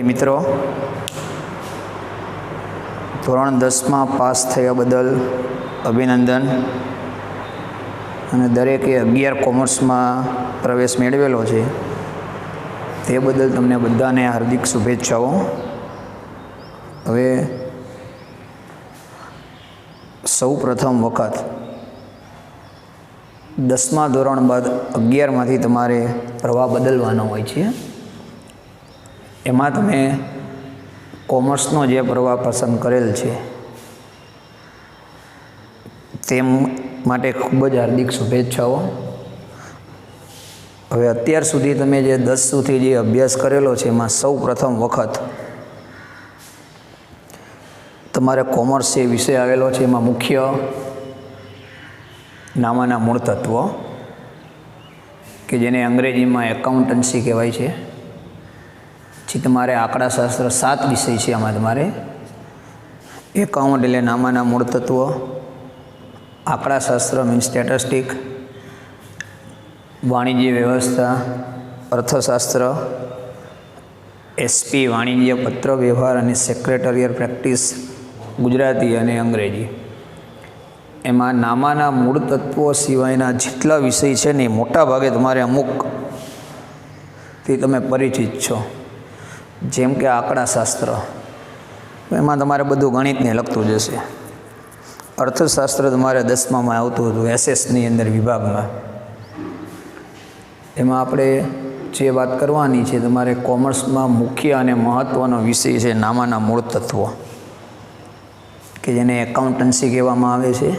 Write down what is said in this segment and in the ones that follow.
મિત્રો, ધોરણ 10માં પાસ થયા બદલ અભિનંદન. અને દરેકે 11 કોમર્સમાં પ્રવેશ મેળવેલો છે તે બદલ તમને બધાને હાર્દિક શુભેચ્છાઓ. હવે સૌ પ્રથમ વખત 10મા ધોરણ બાદ 11માંથી તમારે પ્રવાહ બદલવાનો હોય છે. એમાં તમે કોમર્સનો જે પ્રવાહ પસંદ કરેલ છે તેમ માટે ખૂબ જ હાર્દિક શુભેચ્છાઓ. હવે અત્યાર સુધી તમે જે 10 સુધી જે અભ્યાસ કરેલો છે એમાં સૌ પ્રથમ વખત તમારે કોમર્સ જે વિષય આવેલો છે એમાં મુખ્ય નામાના મૂળ તત્વો, કે જેને અંગ્રેજીમાં એકાઉન્ટન્સી કહેવાય છે. પછી તમારે આંકડાશાસ્ત્ર 7 વિષય છે. આમાં તમારે એકાઉન્ટ એટલે નામાના મૂળ તત્વો, આંકડાશાસ્ત્ર મીન્સ સ્ટેટિસ્ટિક, વાણિજ્ય વ્યવસ્થા, અર્થશાસ્ત્ર, એસપી વાણિજ્ય પત્ર વ્યવહાર અને સેક્રેટરીયલ પ્રેક્ટિસ ગુજરાતી અને અંગ્રેજી. એમાં નામાના મૂળ તત્વો સિવાયના જેટલા વિષય છે ને મોટા ભાગે તમારે અમુકથી તમે પરિચિત છો. જેમ કે આંકડાશાસ્ત્ર, એમાં તમારે બધું ગણિતને લગતું જશે. અર્થશાસ્ત્ર તમારે 10મામાં આવતું હતું એસએસની અંદર વિભાગમાં. એમાં આપણે જે વાત કરવાની છે, તમારે કોમર્સમાં મુખ્ય અને મહત્ત્વનો વિષય છે નામાના મૂળ તત્વો, કે જેને એકાઉન્ટન્સી કહેવામાં આવે છે.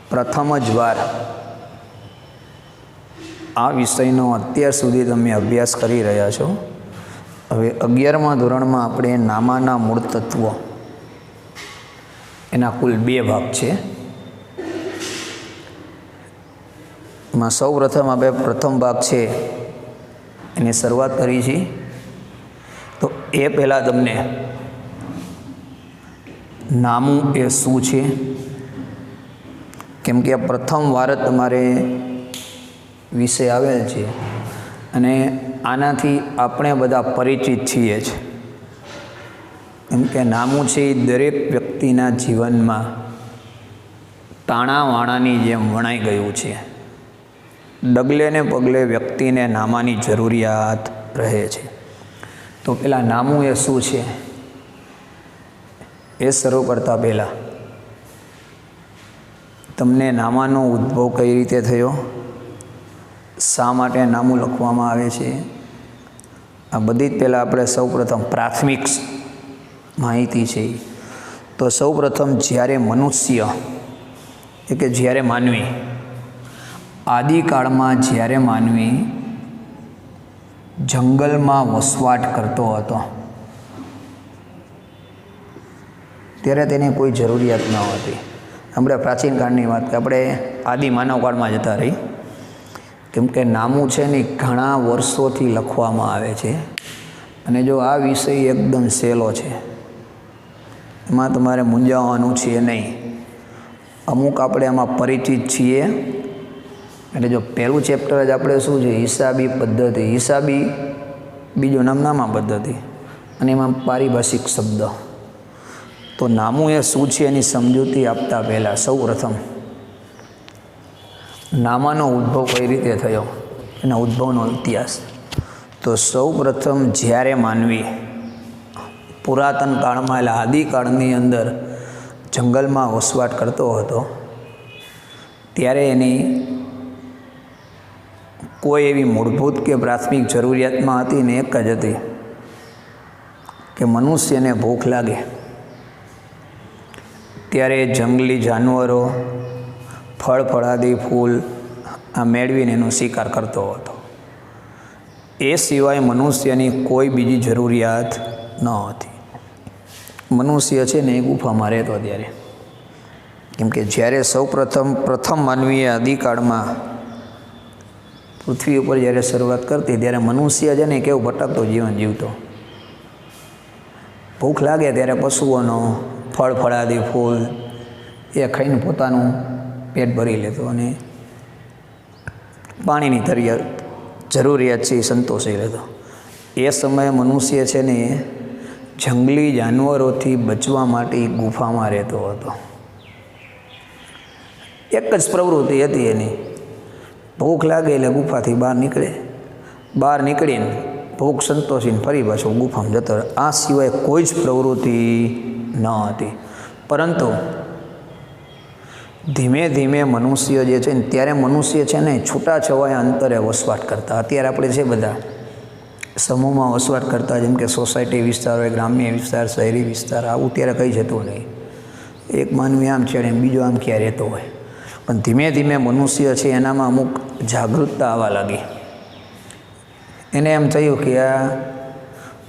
પ્રથમ જ વાર આ વિષયનો અત્યાર સુધી તમે અભ્યાસ કરી રહ્યા છો. હવે 11મા ધોરણમાં આપણે નામાના મૂળ તત્વો એના કુલ 2 ભાગ છે. એમાં સૌ પ્રથમ આપણે પ્રથમ ભાગ છે એની શરૂઆત કરી છે. તો એ પહેલાં તમને નામું એ શું છે, કેમ કે પ્રથમ વાર જ તમારે વિષય આવેલ છે અને આનાથી આપણે બધા પરિચિત છીએ જ. કેમ કે નામું છે એ દરેક વ્યક્તિના જીવનમાં તાણાવાણાની જેમ વણાઈ ગયું છે. ડગલે ને પગલે વ્યક્તિને નામાની જરૂરિયાત રહે છે. તો પહેલાં નામું એ શું છે એ શરૂ કરતાં પહેલાં તમને નામાનો ઉદ્ભવ કઈ રીતે થયો, શા માટે નામું લખવામાં આવે છે, આ બધી જ પહેલાં આપણે સૌ પ્રથમ પ્રાથમિક માહિતી છે. તો સૌ પ્રથમ જ્યારે મનુષ્ય એટલે કે જ્યારે માનવી આદિકાળમાં જ્યારે માનવી જંગલમાં વસવાટ કરતો હતો ત્યારે તેની કોઈ જરૂરિયાત ન હતી. આપણે પ્રાચીન કાળની વાત કરીએ, આપણે આદિ માનવ કાળમાં જતા રહી. કેમ કે નામું છે ને ઘણા વર્ષોથી લખવામાં આવે છે. અને જો આ વિષય એકદમ સહેલો છે, એમાં તમારે મૂંઝાવાનું છે નહીં. અમુક આપણે આમાં પરિચિત છીએ. એટલે જો પહેલું ચેપ્ટર જ આપણે શું છે, હિસાબી પદ્ધતિ, હિસાબી બીજું નામ નામા પદ્ધતિ, અને એમાં પારિભાષિક શબ્દ. તો નામું એ શું છે એની સમજૂતી આપતા પહેલાં સૌ પ્રથમ નામાનો ઉદ્ભવ કઈ રીતે થયો, એના ઉદ્ભવનો ઇતિહાસ. તો સૌ પ્રથમ જ્યારે માનવી પુરાતન કાળમાં એટલે આદિકાળની અંદર જંગલમાં વસવાટ કરતો હતો ત્યારે એની કોઈ એવી મૂળભૂત કે પ્રાથમિક જરૂરિયાતમાં હતી ને એક જ હતી કે મનુષ્યને ભૂખ લાગે ત્યારે જંગલી જાનવરો, ફળ ફળાદી ફૂલ આ મેળવીને એનો શિકાર કરતો હતો. એ સિવાય મનુષ્યની કોઈ બીજી જરૂરિયાત ન હતી. મનુષ્ય છે ને એ ગુફામાં રહેતો ત્યારે. કેમ કે જ્યારે સૌ પ્રથમ માનવીએ આદિકાળમાં પૃથ્વી ઉપર જ્યારે શરૂઆત કરતી ત્યારે મનુષ્ય છે ને કેવું ભટકતો જીવન જીવતો. ભૂખ લાગે ત્યારે પશુઓનો ફળ ફળાદી ફૂલ એ ખાઈને પોતાનું પેટ ભરી લેતો અને પાણીની જરૂરિયાત છે એ સંતોષી લેતો. એ સમયે મનુષ્ય છે ને જંગલી જાનવરોથી બચવા માટે ગુફામાં રહેતો હતો. એક જ પ્રવૃત્તિ હતી એની, ભૂખ લાગે એટલે ગુફાથી બહાર નીકળે, બહાર નીકળીને ભૂખ સંતોષીને ફરી પાછો ગુફામાં જતો રહે. આ સિવાય કોઈ જ પ્રવૃત્તિ ન હતી. પરંતુ ધીમે ધીમે મનુષ્ય જે છે ને, ત્યારે મનુષ્ય છે ને છૂટાછવાયા અંતરે વસવાટ કરતા. અત્યારે આપણે છે બધા સમૂહમાં વસવાટ કરતા, જેમ કે સોસાયટી વિસ્તાર હોય, ગ્રામ્ય વિસ્તાર, શહેરી વિસ્તાર, આવું ત્યારે કંઈ જતું નહીં. એક માનવી આમ છેડે બીજો આમ ક્યાં રહેતો હોય. પણ ધીમે ધીમે મનુષ્ય છે એનામાં અમુક જાગૃતતા આવવા લાગી. એને એમ થયું કે આ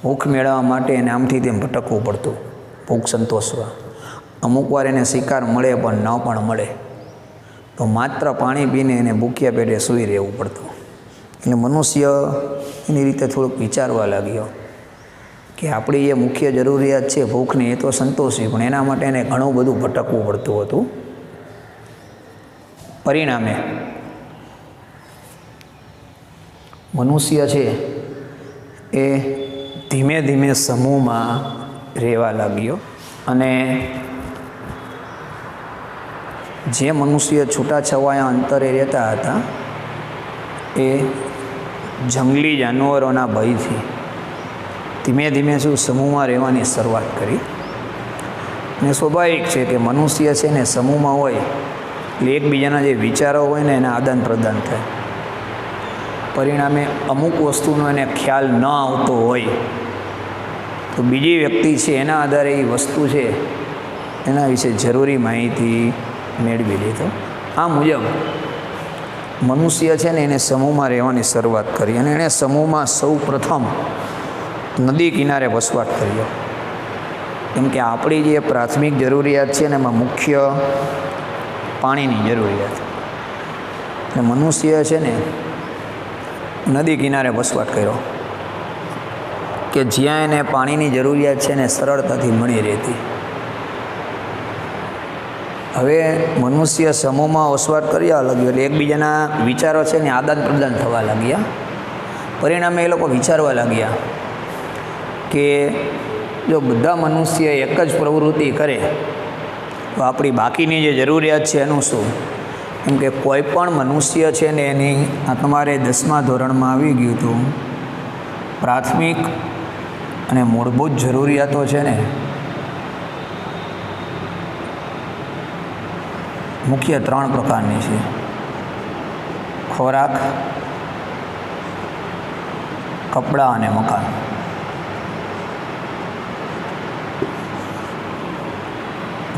ભૂખ મેળવવા માટે એને આમથી તેમ ભટકવું પડતું, ભૂખ સંતોષવા. અમુક વાર એને શિકાર મળે પણ ન પણ મળે તો માત્ર પાણી પીને એને ભૂખ્યા પેટે સૂઈ રહેવું પડતું. એટલે મનુષ્ય એની રીતે થોડુંક વિચારવા લાગ્યો કે આપણી એ મુખ્ય જરૂરિયાત છે ભૂખની, એ તો સંતોષી, પણ એના માટે એને ઘણું બધું ભટકવું પડતું હતું. પરિણામે મનુષ્ય છે એ ધીમે ધીમે સમૂહમાં રહેવા લાગ્યો. અને જે મનુષ્ય છૂટાછવાયા અંતરે રહેતા હતા એ જંગલી જાનવરોના ભયથી ધીમે ધીમે શું સમૂહમાં રહેવાની શરૂઆત કરી. ને સ્વાભાવિક છે કે મનુષ્ય છે ને સમૂહમાં હોય એટલે એકબીજાના જે વિચારો હોય ને એના આદાન પ્રદાન થાય. પરિણામે અમુક વસ્તુનો એને ખ્યાલ ન આવતો હોય તો બીજી વ્યક્તિ છે એના આધારે એ વસ્તુ છે એના વિશે જરૂરી માહિતી મેળવી લીધો. આ મુજબ મનુષ્ય છે ને એને સમૂહમાં રહેવાની શરૂઆત કરી. અને એણે સમૂહમાં સૌ પ્રથમ નદી કિનારે વસવાટ કર્યો. કેમ કે આપણી જે પ્રાથમિક જરૂરિયાત છે ને એમાં મુખ્ય પાણીની જરૂરિયાત. અને મનુષ્ય છે ને નદી કિનારે વસવાટ કર્યો કે જ્યાં એને પાણીની જરૂરિયાત છે ને સરળતાથી મળી રહેતી. હવે મનુષ્ય સમૂહમાં વસવાટ કર્યા લાગ્યો એટલે એકબીજાના વિચારો છે ને આદાન પ્રદાન થવા લાગ્યા. પરિણામે એ લોકો વિચારવા લાગ્યા કે જો બધા મનુષ્ય એક જ પ્રવૃત્તિ કરે તો આપણી બાકીની જે જરૂરિયાત છે એનું શું? કેમ કે કોઈ પણ મનુષ્ય છે ને એની આ તમારે 10મા ધોરણમાં આવી ગયું હતું, પ્રાથમિક અને મૂળભૂત જરૂરિયાતો છે ને મુખ્ય 3 પ્રકારની છે: ખોરાક, કપડાં અને મકાન.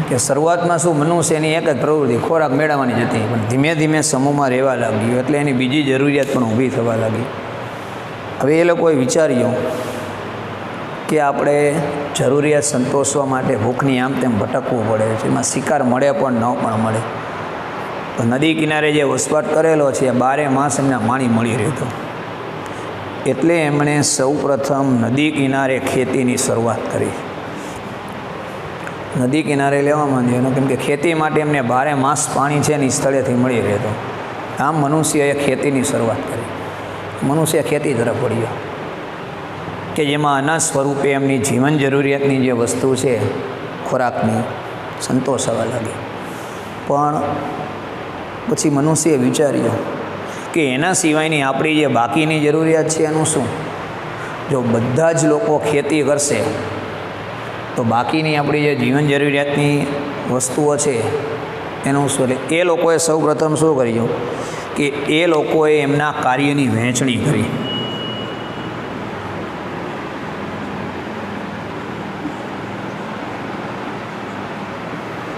કે શરૂઆતમાં શું મનુષ્યની એક જ પ્રવૃત્તિ ખોરાક મેળવવાની જ હતી, પણ ધીમે ધીમે સમૂહમાં રહેવા લાગ્યું એટલે એની બીજી જરૂરિયાત પણ ઊભી થવા લાગી. હવે એ લોકોએ વિચાર્યું કે આપણે જરૂરિયાત સંતોષવા માટે ભૂખની આમ તેમ ભટકવું પડે છે, એમાં શિકાર મળે પણ ન પણ મળે. તો નદી કિનારે જે વસવાટ કરેલો છે 12 માસ એમને પાણી મળી રહેતું. એટલે એમણે સૌ પ્રથમ નદી કિનારે ખેતીની શરૂઆત કરી. નદી કિનારે લેવા માંડ્યો કેમ કે ખેતી માટે એમને 12 માસ પાણી છે ને સ્થળેથી મળી રહેતું. આમ મનુષ્યએ ખેતીની શરૂઆત કરી. મનુષ્ય ખેતી તરફ વળ્યો કે જેમાં અનાજ સ્વરૂપે એમની જીવન જરૂરિયાતની જે વસ્તુ છે ખોરાકની સંતોષવા લાગી. પણ પછી મનુષ્યએ વિચાર્યું કે એના સિવાયની આપણી જે બાકીની જરૂરિયાત છે એનું શું? જો બધા જ લોકો ખેતી કરશે તો બાકીની આપણી જે જીવન જરૂરિયાતની વસ્તુઓ છે એનું શું? એટલે એ લોકોએ સૌ પ્રથમ શું કર્યું કે એ લોકોએ એમના કાર્યની વહેંચણી કરી.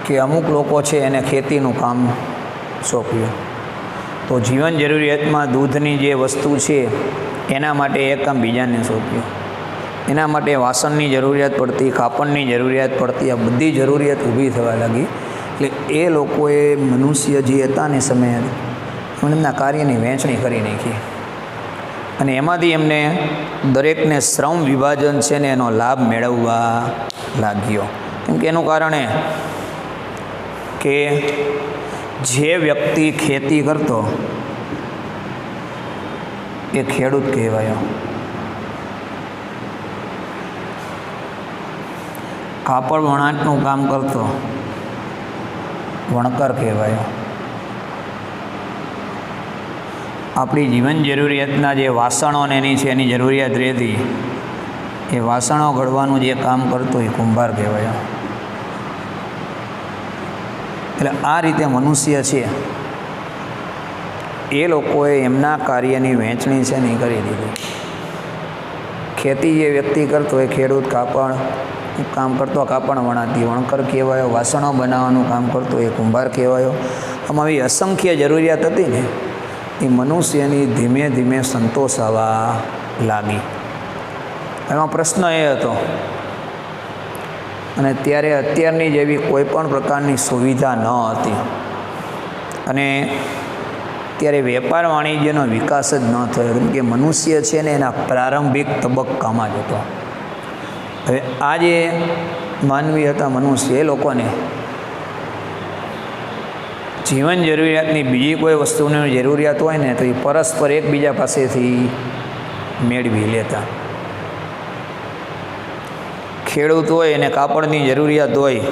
કે અમુક લોકો છે એને ખેતીનું કામ સોંપ્યું, તો જીવન જરૂરિયાતમાં દૂધની જે વસ્તુ છે એના માટે એક કામ બીજાને સોંપ્યું. એના માટે વાસણની જરૂરિયાત પડતી, કાપડની જરૂરિયાત પડતી, આ બધી જરૂરિયાત ઊભી થવા લાગી. એટલે એ લોકોએ મનુષ્ય જે હતા ને સમયે એમના કાર્યની વહેંચણી કરી નાખી. અને એમાંથી એમને દરેકને શ્રમ વિભાજન છે ને એનો લાભ મેળવવા લાગ્યો. કેમ કે એનું કારણ એ કે જે વ્યક્તિ ખેતી કરતો એ ખેડૂત કહેવાયો. કાપડ વણાટનું કામ કરતો વણકર કહેવાયો. આપણી જીવન જરૂરિયાતના જે વાસણો ને એની છે એની જરૂરિયાત રહેતી, એ વાસણો ઘડવાનું જે કામ કરતો એ કુંભાર કહેવાયો. એટલે આ રીતે મનુષ્ય છે એ લોકોએ એમના કાર્યની વહેંચણી છે નહીં કરી દીધી. ખેતી જે વ્યક્તિ કરતો એ ખેડૂત, કાપડ કામ કરતો કાપડ વણાતી વણકર કહેવાયો, વાસણો બનાવવાનું કામ કરતો એ કુંભાર કહેવાયો. આમાં આવી અસંખ્ય જરૂરિયાત હતી ને એ મનુષ્યની ધીમે ધીમે સંતોષાવા લાગી. એમાં પ્રશ્ન એ હતો, અને ત્યારે અત્યારની જેવી કોઈ પણ પ્રકારની સુવિધા ન હતી, અને ત્યારે વેપાર વાણિજ્યનો વિકાસ જ ન થયો, કેમ કે મનુષ્ય છે ને એના પ્રારંભિક તબક્કામાં જ હતો. હવે આ જે માનવી હતા, મનુષ્ય, એ લોકોને જીવન જરૂરિયાતની બીજી કોઈ વસ્તુની જરૂરિયાત હોય ને તો એ પરસ્પર એકબીજા પાસેથી મેળવી લેતા. ખેડૂત હોય અને કાપડની જરૂરિયાત હોય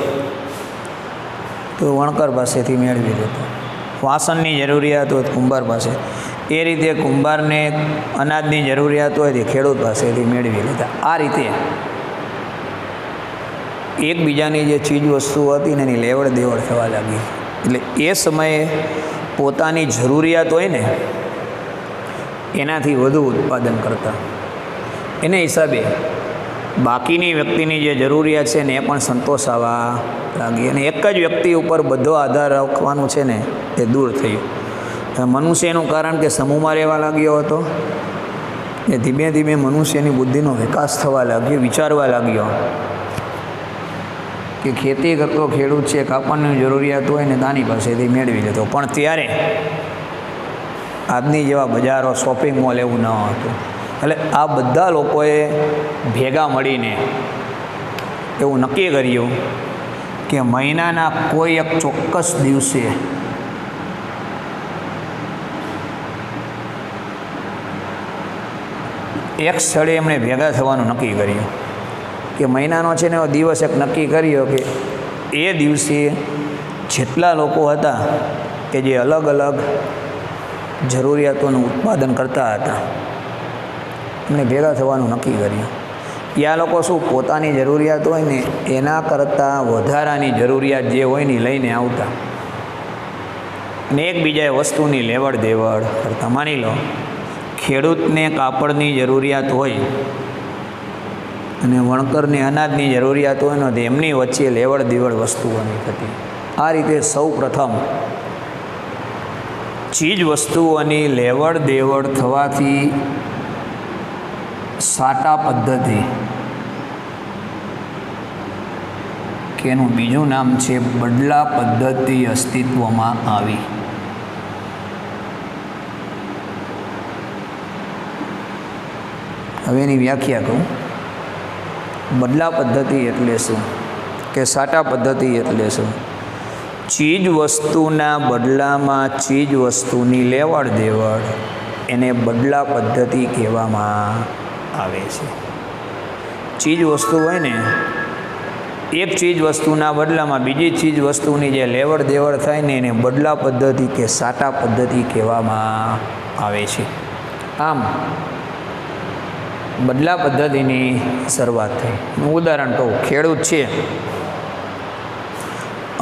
તો વણકર પાસેથી મેળવી લેતો, વાસણની જરૂરિયાત હોય તો કુંભાર પાસે, એ રીતે કુંભારને અનાજની જરૂરિયાત હોય તે ખેડૂત પાસેથી મેળવી લેતા. આ રીતે એકબીજાની જે ચીજ વસ્તુ હતી ને એની લેવડ દેવડ થવા લાગી. એટલે એ સમયે પોતાની જરૂરિયાત હોય ને એનાથી વધુ ઉત્પાદન કરતા, એને હિસાબે બાકીની વ્યક્તિની જે જરૂરિયાત છે ને એ પણ સંતોષાવા લાગી. અને એક જ વ્યક્તિ ઉપર બધો આધાર રાખવાનું છે ને એ દૂર થયું. મનુષ્યનું કારણ કે સમૂહમાં રહેવા લાગ્યો હતો, એ ધીમે ધીમે મનુષ્યની બુદ્ધિનો વિકાસ થવા લાગ્યો, વિચારવા લાગ્યો કે ખેતી કરતો ખેડૂત છે, કાપડની જરૂરિયાત હોય ને તાની પાસેથી મેળવી લેતો. પણ ત્યારે આજની જેવા બજારો, શોપિંગ મોલ એવું ન હતું. એટલે આ બધા લોકોએ ભેગા મળીને એવું નક્કી કર્યું કે મહિનાના કોઈ એક ચોક્કસ દિવસે એક સ્થળે એમણે ભેગા થવાનું નક્કી કર્યું. કે મહિનાનો છે ને એવો દિવસ એક નક્કી કર્યો કે એ દિવસે જેટલા લોકો હતા કે જે અલગ અલગ જરૂરિયાતોનું ઉત્પાદન કરતા હતા, એમણે ભેગા થવાનું નક્કી કર્યું. આ લોકો શું પોતાની જરૂરિયાત હોય ને એના કરતાં વધારાની જરૂરિયાત જે હોય ને લઈને આવતા, અને એકબીજાએ વસ્તુની લેવડ દેવડ કરતા. માની લો ખેડૂતને કાપડની જરૂરિયાત હોય અને વણકરને અનાજની જરૂરિયાત હોય ને તો એમની વચ્ચે લેવડ દેવડ વસ્તુઓની થતી. આ રીતે સૌ પ્રથમ ચીજ વસ્તુઓની લેવડ દેવડ થવાથી સાટા પદ્ધતિ, કે એનું બીજું નામ છે બદલા પદ્ધતિ, અસ્તિત્વમાં આવી. હવે એની વ્યાખ્યા કહું. બદલા પદ્ધતિ એટલે શું, કે સાટા પદ્ધતિ એટલે શું? ચીજ વસ્તુના બદલામાં ચીજ વસ્તુની લેવડ દેવડ, એને બદલા પદ્ધતિ કહેવામાં આવે છે. ચીજ વસ્તુ હોય ને, એક ચીજ વસ્તુના બદલામાં બીજી ચીજ વસ્તુની જે લેવડ દેવડ થાય ને એને બદલા પદ્ધતિ કે સાટા પદ્ધતિ કહેવામાં આવે છે. આમ બદલા પદ્ધતિની શરૂઆત થઈ. હું ઉદાહરણ કહું. ખેડૂત છે,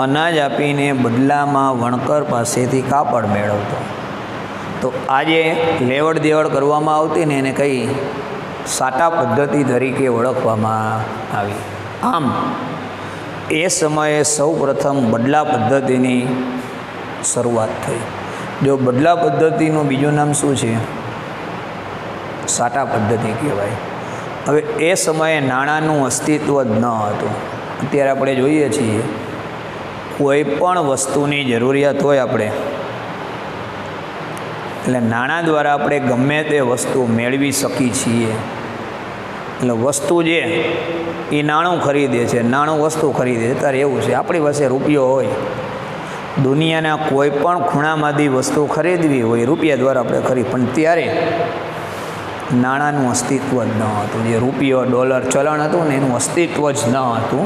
અનાજ આપીને બદલામાં વણકર પાસેથી કાપડ મેળવતો, તો આજે લેવડ દેવડ કરવામાં આવતી ને એને કઈ સાટા પદ્ધતિ તરીકે ઓળખવામાં આવી. આમ એ સમયે સૌ પ્રથમ બદલા પદ્ધતિની શરૂઆત થઈ. જો બદલા પદ્ધતિનું બીજું નામ શું છે? સાટા પદ્ધતિ કહેવાય. હવે એ સમયે નાણાંનું અસ્તિત્વ જ ન હતું. અત્યારે આપણે જોઈએ છીએ કોઈ પણ વસ્તુની જરૂરિયાત હોય આપણે, એટલે નાણાં દ્વારા આપણે ગમે તે વસ્તુ મેળવી શકીએ છીએ. એટલે વસ્તુ જે એ નાણું ખરીદે છે, નાણું વસ્તુ ખરીદે છે. ત્યારે એવું છે, આપણી પાસે રૂપિયો હોય, દુનિયાના કોઈ પણ ખૂણામાંથી વસ્તુ ખરીદવી હોય રૂપિયા દ્વારા આપણે ખરીદ, પણ ત્યારે નાણાંનું અસ્તિત્વ જ ન હતું. જે રૂપિયો, ડોલર ચલણ હતું ને એનું અસ્તિત્વ જ ન હતું.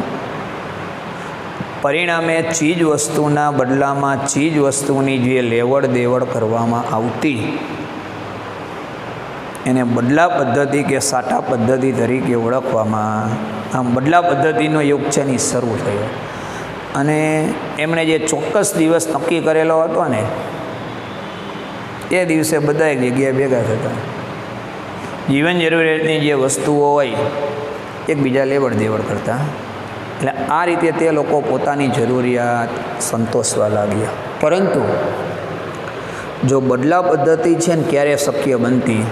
પરિણામે ચીજ વસ્તુના બદલામાં ચીજ વસ્તુની જે લેવડ દેવડ કરવામાં આવતી એને બદલા પદ્ધતિ કે સાટા પદ્ધતિ તરીકે ઓળખવામાં. આમ બદલા પદ્ધતિનો યુગ છે ને શરૂ થયો અને એમણે જે ચોક્કસ દિવસ નક્કી કરેલો હતો ને એ દિવસે બધા એક જગ્યાએ ભેગા થતા. જીવન જરૂરિયાતની જે વસ્તુઓ હોય એકબીજા લેવડ દેવડ કરતા. એટલે આ રીતે તે લોકો પોતાની જરૂરિયાત સંતોષવા લાગ્યા. પરંતુ જો બદલા પદ્ધતિ છે ને ક્યારે શક્ય બનતી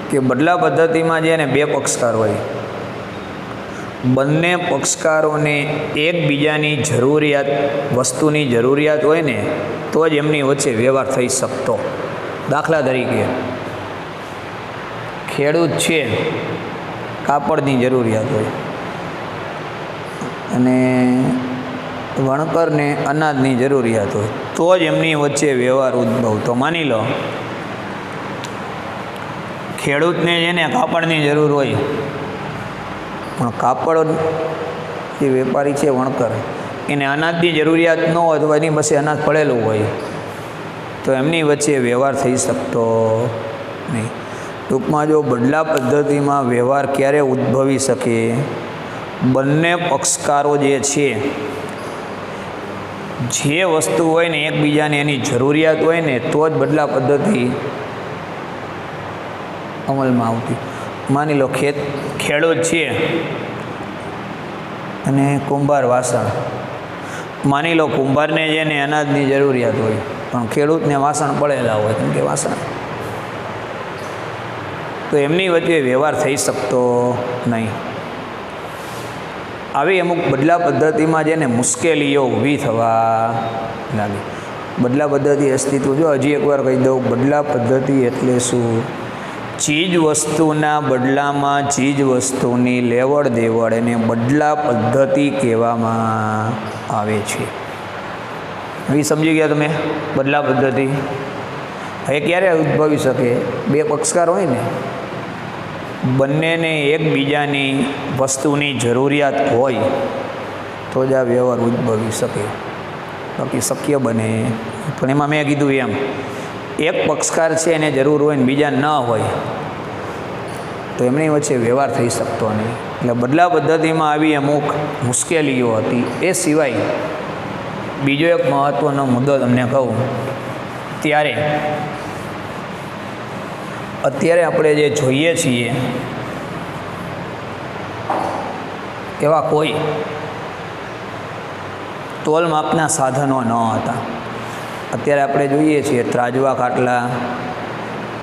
કે બદલા પદ્ધતિમાં છે ને બે પક્ષકાર હોય, બંને પક્ષકારોને એકબીજાની જરૂરિયાત વસ્તુની જરૂરિયાત હોય ને તો જ એમની વચ્ચે વ્યવહાર થઈ શકતો. દાખલા તરીકે ખેડૂત છે, કાપડની જરૂરિયાત હોય અને વણકરને અનાજની જરૂરિયાત હોય તો જ એમની વચ્ચે વ્યવહાર ઉદ્ભવતો. માની લો ખેડૂતને જેને કાપડની જરૂર હોય પણ કાપડ જે વેપારી છે વણકર એને અનાજની જરૂરિયાત ન હોય તો એની પાસે અનાજ પડેલું હોય તો એમની વચ્ચે વ્યવહાર થઈ શકતો નહીં. ટૂંકમાં જો બદલા પદ્ધતિમાં વ્યવહાર ક્યારે ઉદ્ભવી શકે? બંને પક્ષકારો જે છે જે વસ્તુ હોય ને એકબીજાને એની જરૂરિયાત હોય ને તો જ બદલા પદ્ધતિ અમલમાં આવતી. માની લો ખેડૂત છે અને કુંભાર વાસણ. માની લો કુંભારને જેને અનાજની જરૂરિયાત હોય પણ ખેડૂતને વાસણ પડેલા હોય કેમ કે વાસણ, તો એમની વચ્ચે વ્યવહાર થઈ શકતો નહીં. આવી અમુક બદલા પદ્ધતિમાં જેને મુશ્કેલીઓ ઊભી થવા લાગી. બદલા પદ્ધતિ અસ્તિત્વ જો હજી એકવાર કહી દઉં, બદલા પદ્ધતિ એટલે શું? ચીજ વસ્તુના બદલામાં ચીજ વસ્તુની લેવડ દેવડ એને બદલા પદ્ધતિ કહેવામાં આવે છે. હવે સમજી ગયા તમે? બદલા પદ્ધતિ હવે ક્યારે ઉદ્ભવી શકે? બે પક્ષકાર હોય ને બંનેને એકબીજાની વસ્તુની જરૂરિયાત હોય તો જ આ વ્યવહાર ઉદ્ભવી શકે, બાકી શક્ય બને. પણ એમાં મેં કીધું એમ એક પક્ષકાર છે એને જરૂર હોય ને બીજા ન હોય તો એમની વચ્ચે વ્યવહાર થઈ શકતો નહીં. એટલે બદલા પદ્ધતિમાં આવી અમુક મુશ્કેલીઓ હતી. એ સિવાય બીજો એક મહત્ત્વનો મુદ્દો તમને કહું ત્યારે અત્યારે આપણે જે જોઈએ છીએ એવા કોઈ તોલ માપના સાધનો ન હતા. અત્યારે આપણે જોઈએ છીએ ત્રાજવા ખાટલા,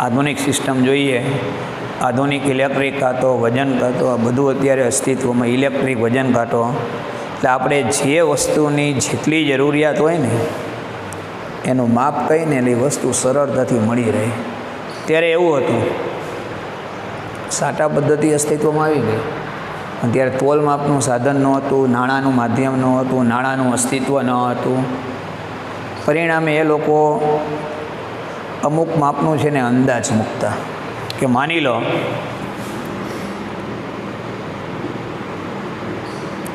આધુનિક સિસ્ટમ જોઈએ, આધુનિક ઇલેક્ટ્રિક કાંટો, વજન કાંટો, આ બધું અત્યારે અસ્તિત્વમાં. ઇલેક્ટ્રિક વજન કાંટો એટલે આપણે જે વસ્તુની જેટલી જરૂરિયાત હોય ને એનું માપ કહીને એટલે એ વસ્તુ સરળતાથી મળી રહે. ત્યારે એવું હતું, સાટા પદ્ધતિ અસ્તિત્વમાં આવી ગઈ અને ત્યારે તોલ માપનું સાધન નહોતું, નાણાંનું માધ્યમ ન હતું, નાણાંનું અસ્તિત્વ ન હતું. પરિણામે એ લોકો અમુક માપનું છે ને અંદાજ મૂકતા કે માની લો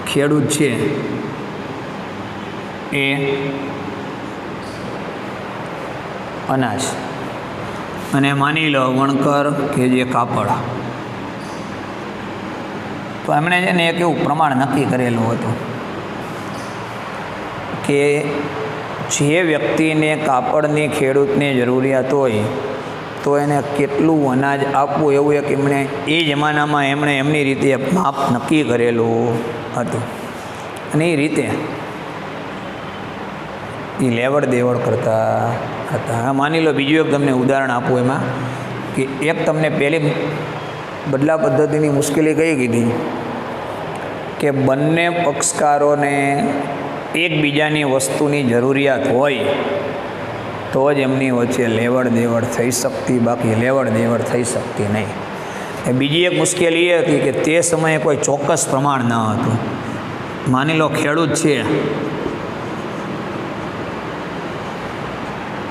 ખેડૂત છે એ અનાજ અને માની લો વણકર કે જે કાપડ, તો એમણે છે ને એક એવું પ્રમાણ નક્કી કરેલું હતું કે જે વ્યક્તિને કાપડની ખેડૂતની જરૂરિયાત હોય તો એને કેટલું અનાજ આપવું એવું એક એમણે એ જમાનામાં એમણે એમની રીતે માપ નક્કી કરેલું હતું. અને એ રીતે એ લેવડ દેવડ કરતા હતા. માની લો બીજું એક તમને ઉદાહરણ આપું એમાં કે એક તમને પહેલી બદલા પદ્ધતિની મુશ્કેલી કઈ કીધી કે બંને પક્ષકારોને એકબીજાની વસ્તુની જરૂરિયાત હોય તો જ એમની વચ્ચે લેવડ દેવડ થઈ શકતી, બાકી લેવડ દેવડ થઈ શકતી નહીં. બીજી એક મુશ્કેલી એ હતી કે તે સમયે કોઈ ચોક્કસ પ્રમાણ ન હતું. માની લો ખેડૂત છે,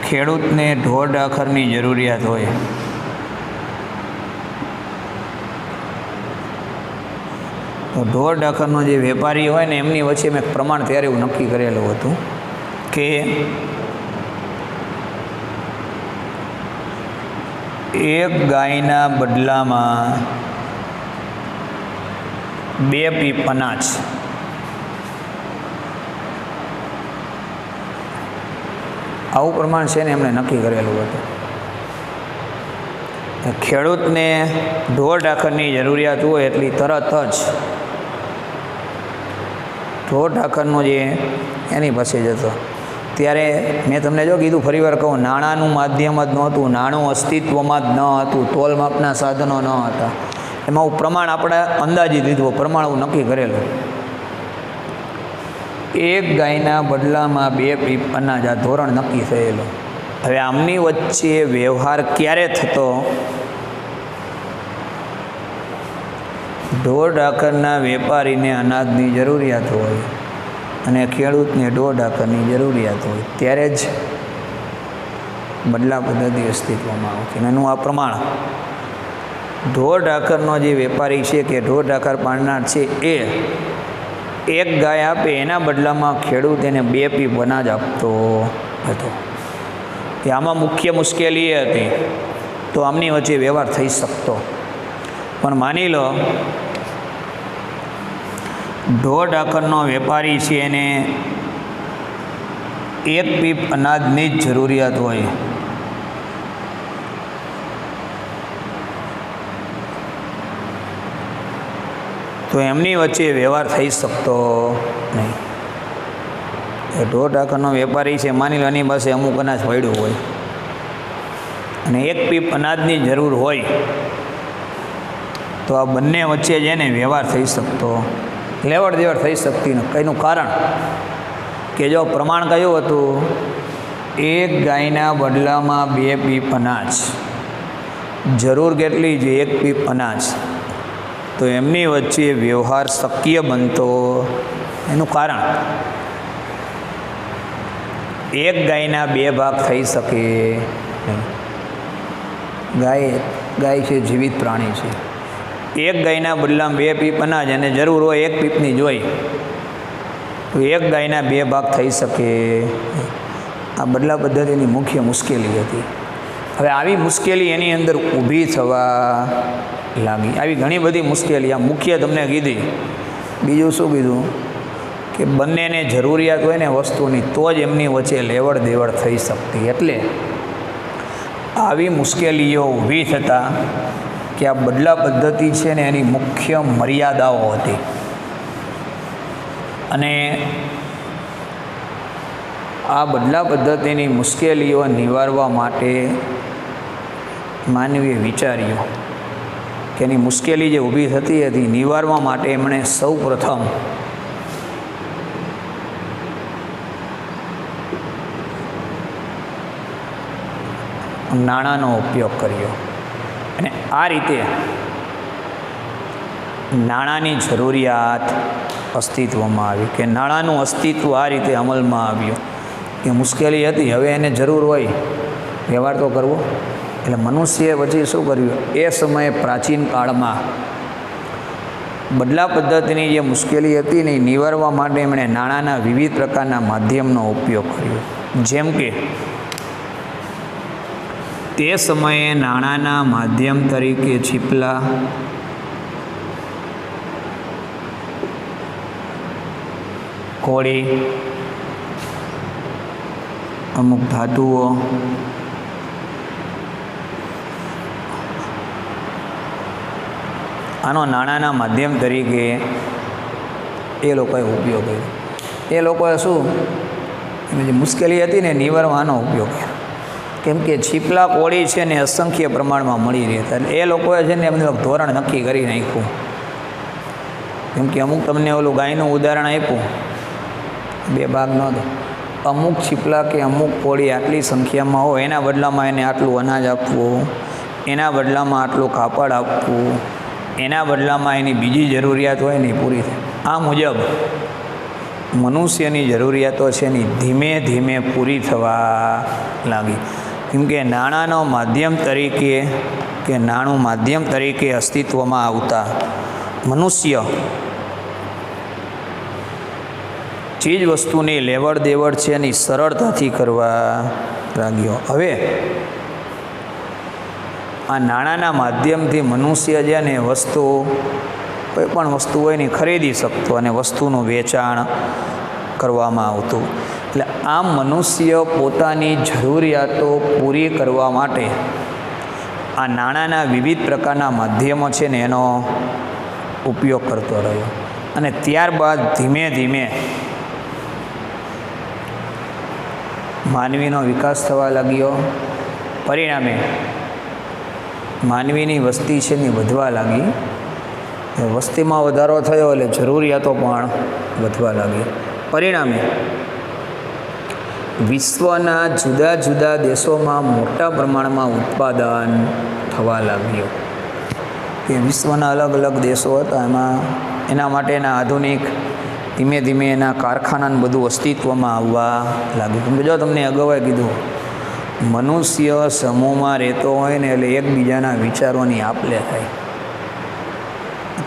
ખેડૂતને ઢોર ઢાખરની જરૂરિયાત હોય તો ઢોર ઢાંખરનો જે વેપારી હોય ને એમની વચ્ચે મેં પ્રમાણ ત્યારે એવું નક્કી કરેલું હતું કે એક ગાયના બદલામાં 2 પીપ અનાજ, આવું પ્રમાણ છે ને એમણે નક્કી કરેલું હતું. ખેડૂતને ઢોર ઢાંખરની જરૂરિયાત હોય એટલી તરત જ ઢોર ઢાંખરનો જે એની પાસે જતો. ત્યારે મેં તમને જો કીધું, ફરી વાર કહું, નાણાંનું માધ્યમ જ નહોતું, નાણું અસ્તિત્વમાં જ ન હતું, તોલમાપના સાધનો ન હતા. એમાં હું પ્રમાણ આપણે અંદાજી લીધું, પ્રમાણ હું નક્કી કરેલું. એક ગાયના બદલામાં 2 પીપ અનાજ, આ ધોરણ નક્કી થયેલું. હવે આમની વચ્ચે વ્યવહાર ક્યારે થતો? ઢોર ઢાંખરના વેપારીને અનાજની જરૂરિયાત હોય અને ખેડૂતને ઢોર ઢાંખરની જરૂરિયાત હોય ત્યારે જ બદલા પદ્ધતિ અસ્તિત્વમાં આવતી. એનું આ પ્રમાણ ઢોર ઢાંખરનો જે વેપારી છે કે ઢોર ઢાંખર પાડનાર છે એ એક ગાય આપે એના બદલામાં ખેડૂત એને 2 પીપ અનાજ આપતો હતો. કે આમાં મુખ્ય મુશ્કેલી એ હતી તો આમની વચ્ચે વ્યવહાર થઈ શકતો. પણ માની લો ઢોર ઢાંખરનો વેપારી છે એને 1 પીપ અનાજની જ જરૂરિયાત હોય, તો એમની વચ્ચે વ્યવહાર થઈ શકતો નહીં. ઢોર ઢાંખરનો વેપારી છે, માની લો એની પાસે અમુક અનાજ પડ્યું હોય અને 1 પીપ અનાજની જરૂર હોય, તો આ બંને વચ્ચે જ એને વ્યવહાર થઈ શકતો, લેવડ દેવડ થઈ શકતી નથી. કંઈનું કારણ કે જો પ્રમાણ કયું હતું, એક ગાયના બદલામાં 2 પીપ અનાજ, જરૂર કેટલી છે? 1 પીપ અનાજ. તો એમની વચ્ચે વ્યવહાર શક્ય બનતો. એનું કારણ, એક ગાયના 2 ભાગ થઈ શકે નહીં. ગાય છે જીવિત પ્રાણી છે. એક ગાયના બદલામાં 2 પીપ અનાજ અને જરૂર હોય 1 પીપની જોઈ, તો એક ગાયના 2 ભાગ થઈ શકે. આ બદલા પદ્ધતિની મુખ્ય મુશ્કેલી હતી. હવે આવી મુશ્કેલી એની અંદર ઊભી થવા લાગી. આવી ઘણી બધી મુશ્કેલી આ મુખ્ય તમને કીધી. બીજું શું કીધું કે બંનેને જરૂરિયાત હોય ને વસ્તુની, તો જ એમની વચ્ચે લેવડ દેવડ થઈ શકતી. એટલે આવી મુશ્કેલીઓ ઊભી થતાં કે આ બદલા પદ્ધતિ છે ને એની મુખ્ય મર્યાદાઓ હતી. અને આ બદલા પદ્ધતિની મુશ્કેલીઓ નિવારવા માટે માનવીએ વિચાર્યું કે એની મુશ્કેલી જે ઊભી થતી હતી નિવારવા માટે એમણે સૌ પ્રથમ નાણાંનો ઉપયોગ કર્યો. અને આ રીતે નાણાંની જરૂરિયાત અસ્તિત્વમાં આવી, કે નાણાંનું અસ્તિત્વ આ રીતે અમલમાં આવ્યું. કે મુશ્કેલી હતી, હવે એને જરૂર હોય વ્યવહાર તો કરવો. એટલે મનુષ્યએ પછી શું કર્યું, એ સમયે પ્રાચીન કાળમાં બદલા પદ્ધતિની જે મુશ્કેલી હતી ને નિવારવા માટે એમણે નાણાંના વિવિધ પ્રકારના માધ્યમનો ઉપયોગ કર્યો. જેમ કે તે સમયે નાણાંના માધ્યમ તરીકે છીપલા, કોળી, અમુક ધાતુઓ, આનો નાણાંના માધ્યમ તરીકે એ લોકોએ ઉપયોગ કર્યો. એ લોકોએ શું, એની જે મુશ્કેલી હતી ને નિવારવાનો ઉપયોગ કર્યો. કેમ કે છીપલા કોળી છે ને અસંખ્ય પ્રમાણમાં મળી રહેતા. એટલે એ લોકોએ છે ને એમનું ધોરણ નક્કી કરી નાખ્યું. કેમ કે અમુક તમને ઓલું ગાયનું ઉદાહરણ આપ્યું, 2 ભાગ નહોતો. અમુક છીપલા કે અમુક કોળી આટલી સંખ્યામાં હોય, એના બદલામાં એને આટલું અનાજ આપવું, એના બદલામાં આટલું કાપડ આપવું, એના બદલામાં એની બીજી જરૂરિયાત હોય ને પૂરી થાય. આ મુજબ મનુષ્યની જરૂરિયાતો છે એની ધીમે ધીમે પૂરી થવા લાગી. કેમ કે નાણાંનો માધ્યમ તરીકે કે નાણું માધ્યમ તરીકે અસ્તિત્વમાં આવતા મનુષ્ય ચીજ વસ્તુની લેવડ દેવડ છે એની સરળતાથી કરવા લાગ્યો. હવે આ નાણાંના માધ્યમથી મનુષ્ય છે ને વસ્તુ, કોઈ પણ વસ્તુ હોય ને ખરીદી શકતો અને વસ્તુનું વેચાણ કરવામાં આવતું. એટલે આમ મનુષ્ય પોતાની જરૂરિયાતો પૂરી કરવા માટે આ નાણાંના વિવિધ પ્રકારના માધ્યમો છે ને એનો ઉપયોગ કરતો રહ્યો. અને ત્યારબાદ ધીમે ધીમે માનવીનો વિકાસ થવા લાગ્યો. પરિણામે માનવીની વસ્તી છે ને વધવા લાગી. વસ્તીમાં વધારો થયો એટલે જરૂરિયાતો પણ વધવા લાગી. પરિણામે વિશ્વના જુદા જુદા દેશોમાં મોટા પ્રમાણમાં ઉત્પાદન થવા લાગ્યું. કે વિશ્વના અલગ અલગ દેશો હતા, એમાં એના માટેના આધુનિક ધીમે ધીમે એના કારખાનાને બધું અસ્તિત્વમાં આવવા લાગ્યું. કેમ કે જો તમને અગાઉ કીધું, મનુષ્ય સમૂહમાં રહેતો હોય ને એટલે એકબીજાના વિચારોની આપ-લે થાય.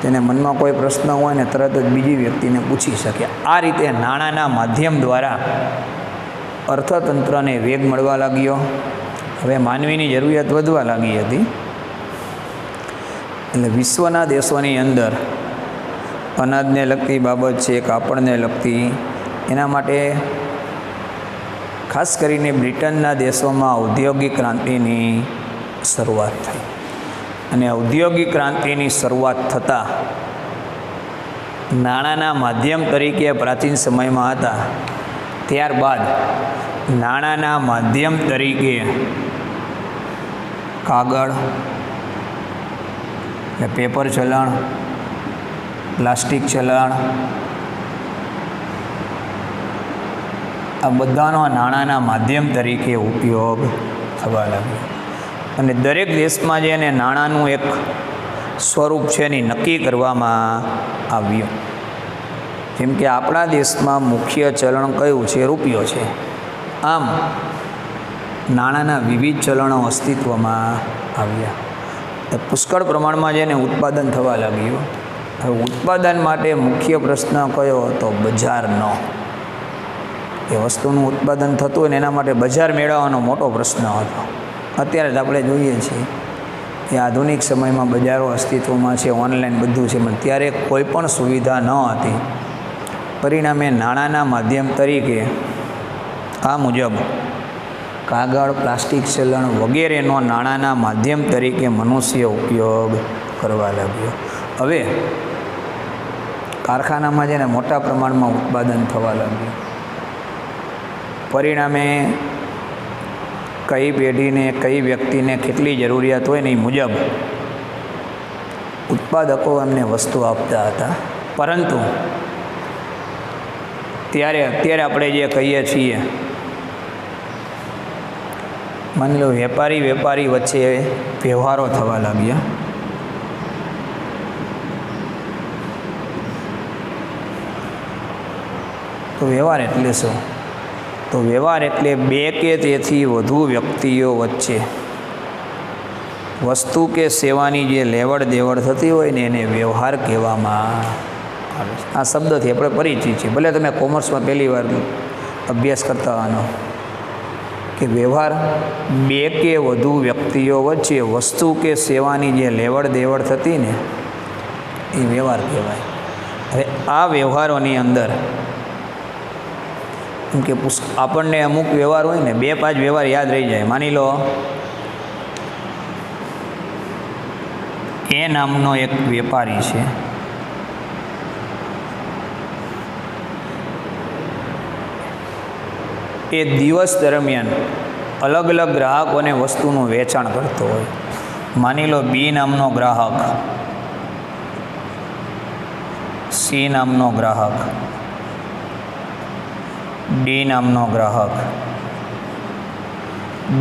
તેને મનમાં કોઈ પ્રશ્ન હોય ને તરત જ બીજી વ્યક્તિને પૂછી શકે. આ રીતે નાણાંના માધ્યમ દ્વારા અર્થતંત્રને વેગ મળવા લાગ્યો. હવે માનવીની જરૂરિયાત વધવા લાગી હતી. એટલે વિશ્વના દેશોની અંદર અનાજને લગતી બાબત છે, કાપડને લગતી, એના માટે ખાસ કરીને બ્રિટનના દેશોમાં ઔદ્યોગિક ક્રાંતિની શરૂઆત થઈ. અને ઔદ્યોગિક ક્રાંતિની શરૂઆત થતાં નાણાંના માધ્યમ તરીકે પ્રાચીન સમયમાં હતા. ત્યારબાદ નાણાંના માધ્યમ તરીકે કાગળ, પેપર ચલણ, પ્લાસ્ટિક ચલણ, આ બધાનો નાણાંના માધ્યમ તરીકે ઉપયોગ થવા લાગ્યો. અને દરેક દેશમાં જે એને નાણાંનું એક સ્વરૂપ છે એની નક્કી કરવામાં આવ્યું. જેમ કે આપણા દેશમાં મુખ્ય ચલણ કયું છે? રૂપિયો છે. આમ નાણાંના વિવિધ ચલણો અસ્તિત્વમાં આવ્યા. પુષ્કળ પ્રમાણમાં જેને ઉત્પાદન થવા લાગ્યું. હવે ઉત્પાદન માટે મુખ્ય પ્રશ્ન કયો હતો? બજારનો. એ વસ્તુનું ઉત્પાદન થતું હોય ને એના માટે બજાર મેળવવાનો મોટો પ્રશ્ન હતો. અત્યારે જ આપણે જોઈએ છીએ કે આધુનિક સમયમાં બજારો અસ્તિત્વમાં છે, ઓનલાઈન બધું છે, પણ ત્યારે કોઈ પણ સુવિધા ન હતી. પરિણામે નાણાંના માધ્યમ તરીકે આ મુજબ કાગળ, પ્લાસ્ટિક ચલણ વગેરેનો નાણાંના માધ્યમ તરીકે મનુષ્ય ઉપયોગ કરવા લાગ્યો. હવે કારખાનામાં જેને મોટા પ્રમાણમાં ઉત્પાદન થવા લાગ્યું. પરિણામે કઈ પેઢીને, કઈ વ્યક્તિને કેટલી જરૂરિયાત હોય ને એ મુજબ ઉત્પાદકો એમને વસ્તુ આપતા હતા. પરંતુ અત્યારે આપણે જે કહીએ છીએ, માની લો વેપારી વચ્ચે વ્યવહારો થવા લાગ્યા. તો વ્યવહાર એટલે શું? તો વ્યવહાર એટલે બે કે તેથી વધુ વ્યક્તિઓ વચ્ચે વસ્તુ કે સેવાની જે લેવડ દેવડ થતી હોય ને એને વ્યવહાર કહેવામાં આવે છે. આ શબ્દથી આપણે પરિચિત છીએ. ભલે તમે કોમર્સમાં પહેલી વાર અભ્યાસ કરતા હોવાનો કે વ્યવહાર બે કે વધુ વ્યક્તિઓ વચ્ચે વસ્તુ કે સેવાની જે લેવડ દેવડ થતી ને એ વ્યવહાર કહેવાય. હવે આ વ્યવહારોની અંદર કેમ કે આપણને અમુક વ્યવહાર હોય ને 2-5 વ્યવહાર યાદ રહી જાય. માની લો એ નામનો એક વેપારી છે. એ દિવસ દરમિયાન અલગ અલગ ગ્રાહકોને વસ્તુનું વેચાણ કરતો હોય. માની લો બી નામનો ગ્રાહક, સી નામનો ગ્રાહક, ડી નામનો ગ્રાહક.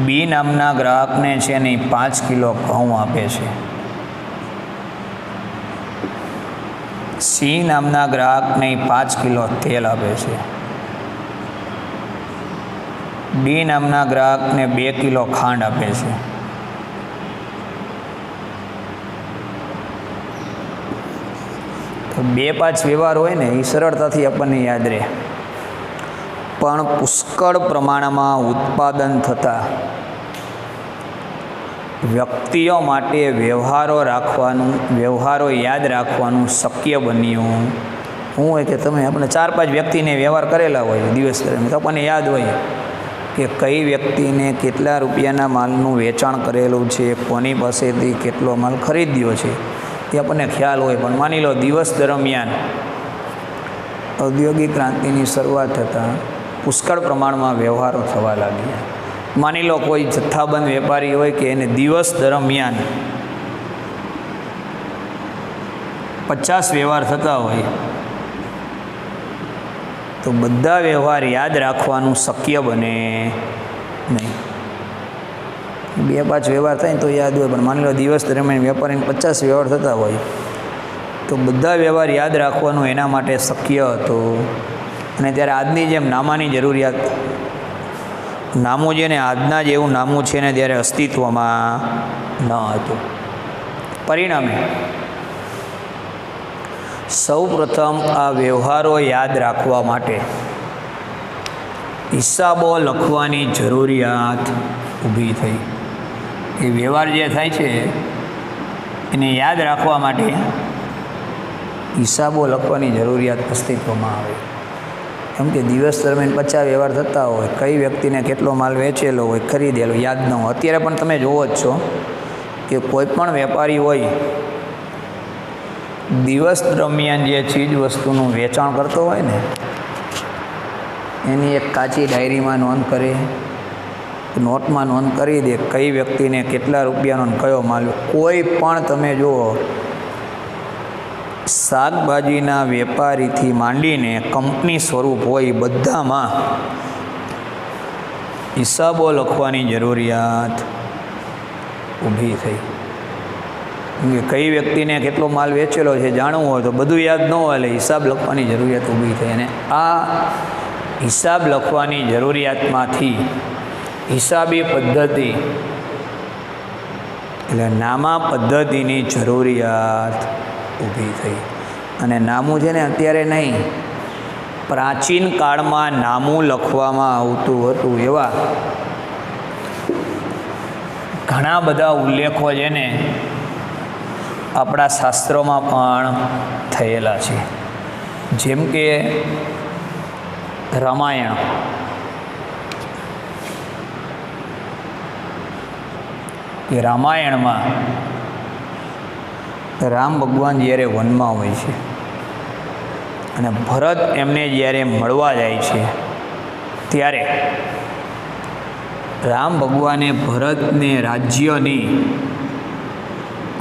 બી નામના ગ્રાહકને છે ને 5 કિલો ઘઉં આપે છે. સી નામના ગ્રાહકને 5 કિલો તેલ આપે છે. ડી નામના ગ્રાહકને 2 કિલો ખાંડ આપે છે. તો 2-5 વ્યવહાર હોય ને એ સરળતાથી આપણને યાદ રહે. પણ પુષ્કળ પ્રમાણમાં ઉત્પાદન થતા વ્યક્તિઓ માટે વ્યવહારો યાદ રાખવાનું શક્ય બન્યું. શું હોય કે તમે આપણે 4-5 વ્યક્તિને વ્યવહાર કરેલા હોય દિવસ દરમિયાન, તો આપણને યાદ હોય કે કઈ વ્યક્તિને કેટલા રૂપિયાના માલનું વેચાણ કરેલું છે, કોની પાસેથી કેટલો માલ ખરીદ્યો છે, એ આપણને ખ્યાલ હોય. પણ માની લો દિવસ દરમિયાન ઔદ્યોગિક ક્રાંતિની શરૂઆત થતાં પુષ્કળ પ્રમાણમાં વ્યવહારો થવા લાગ્યા. માની લો કોઈ જથ્થાબંધ વેપારી હોય કે એને દિવસ દરમિયાન 50 વ્યવહાર થતા હોય, તો બધા વ્યવહાર યાદ રાખવાનું શક્ય બને નહીં. 2-5 વ્યવહાર થાય તો યાદ હોય, પણ માની લો દિવસ દરમિયાન વેપારીને 50 વ્યવહાર થતા હોય, તો બધા વ્યવહાર યાદ રાખવાનું એના માટે શક્ય હતું. અને ત્યારે આજની જેમ નામાની જરૂરિયાત, નામું છે ને આજના જેવું નામું છે ને ત્યારે અસ્તિત્વમાં ન હતું. પરિણામે સૌપ્રથમ આ વ્યવહારો યાદ રાખવા માટે હિસાબો લખવાની જરૂરિયાત ઊભી થઈ. એ વ્યવહાર જે થાય છે એને યાદ રાખવા માટે હિસાબો લખવાની જરૂરિયાત અસ્તિત્વમાં આવે. કેમ કે દિવસ દરમિયાન 50 વ્યવહાર થતા હોય, કઈ વ્યક્તિને કેટલો માલ વેચેલો હોય, ખરીદેલો યાદ ન હોય. અત્યારે પણ તમે જોવો જ છો કે કોઈ પણ વેપારી હોય દિવસ દરમિયાન જે ચીજ વસ્તુનું વેચાણ કરતો હોય ને, એની એક કાચી ડાયરીમાં નોંધ કરે, નોટમાં નોંધ કરી દે કઈ વ્યક્તિને કેટલા રૂપિયાનો કયો માલ. કોઈ પણ તમે જુઓ શાકભાજીના વેપારીથી માંડીને કંપની સ્વરૂપ હોય, બધામાં હિસાબો લખવાની જરૂરિયાત ઊભી થઈ. કઈ વ્યક્તિને કેટલો માલ વેચેલો છે જાણવું હોય તો બધું યાદ ન હોય, એટલે હિસાબ લખવાની જરૂરિયાત ઊભી થઈ. અને આ હિસાબ લખવાની જરૂરિયાતમાંથી હિસાબી પદ્ધતિ એટલે નામા પદ્ધતિની જરૂરિયાત ઊભી થઈ. અને નામું છે ને અત્યારે નહીં, પ્રાચીન કાળમાં નામું લખવામાં આવતું હતું એવા ઘણા બધા ઉલ્લેખો છે ને આપણા શાસ્ત્રોમાં પણ થયેલા છે. જેમ કે રામાયણ, કે રામાયણમાં રામ ભગવાન જ્યારે વનમાં હોય છે અને ભરત એમને જ્યારે મળવા જાય છે, ત્યારે રામ ભગવાને ભરતને રાજ્યની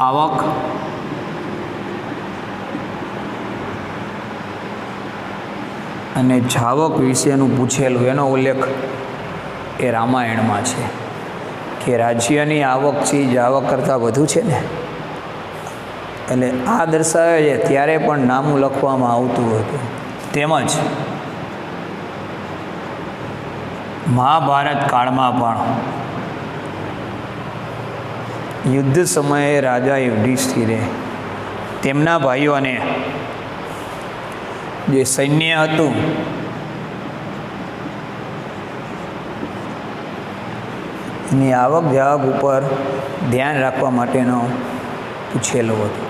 આવક અને જાવક વિશેનું પૂછેલું, એનો ઉલ્લેખ એ રામાયણમાં છે કે રાજ્યની આવક છે જાવક કરતાં વધુ છે ને, એટલે આ દર્શાવે છે ત્યારે પણ નામું લખવામાં આવતું હતું. તેમજ મહાભારત કાળમાં પણ યુદ્ધ સમયે રાજા યુધિષ્ઠિરે તેમના ભાઈઓને જે સૈન્ય હતું એની આવક જાવક ઉપર ધ્યાન રાખવા માટેનો પૂછેલો હતો.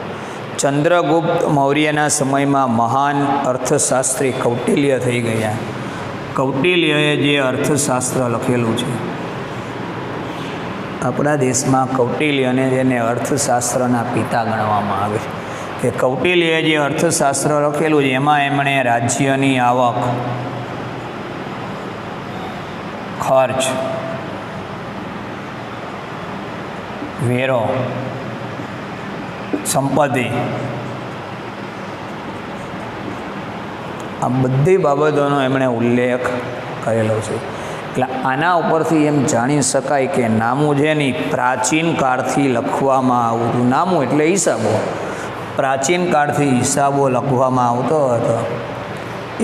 ચંદ્રગુપ્ત મૌર્યના સમયમાં મહાન અર્થશાસ્ત્રી કૌટિલ્ય થઈ ગયા. કૌટિલ્યએ જે અર્થશાસ્ત્ર લખેલું છે, આપણા દેશમાં કૌટિલ્યને જેને અર્થશાસ્ત્રના પિતા ગણવામાં આવે છે, કે કૌટિલ્યએ જે અર્થશાસ્ત્ર લખેલું છે એમાં એમણે રાજ્યની આવક, ખર્ચ, વેરો, સંપત્તિ, આ બધી બાબતોનો એમણે ઉલ્લેખ કરેલો છે. એટલે આના ઉપરથી એમ જાણી શકાય કે નામું છે ને પ્રાચીન કાળથી લખવામાં આવતું. નામું એટલે હિસાબો, પ્રાચીન કાળથી હિસાબો લખવામાં આવતો હતો.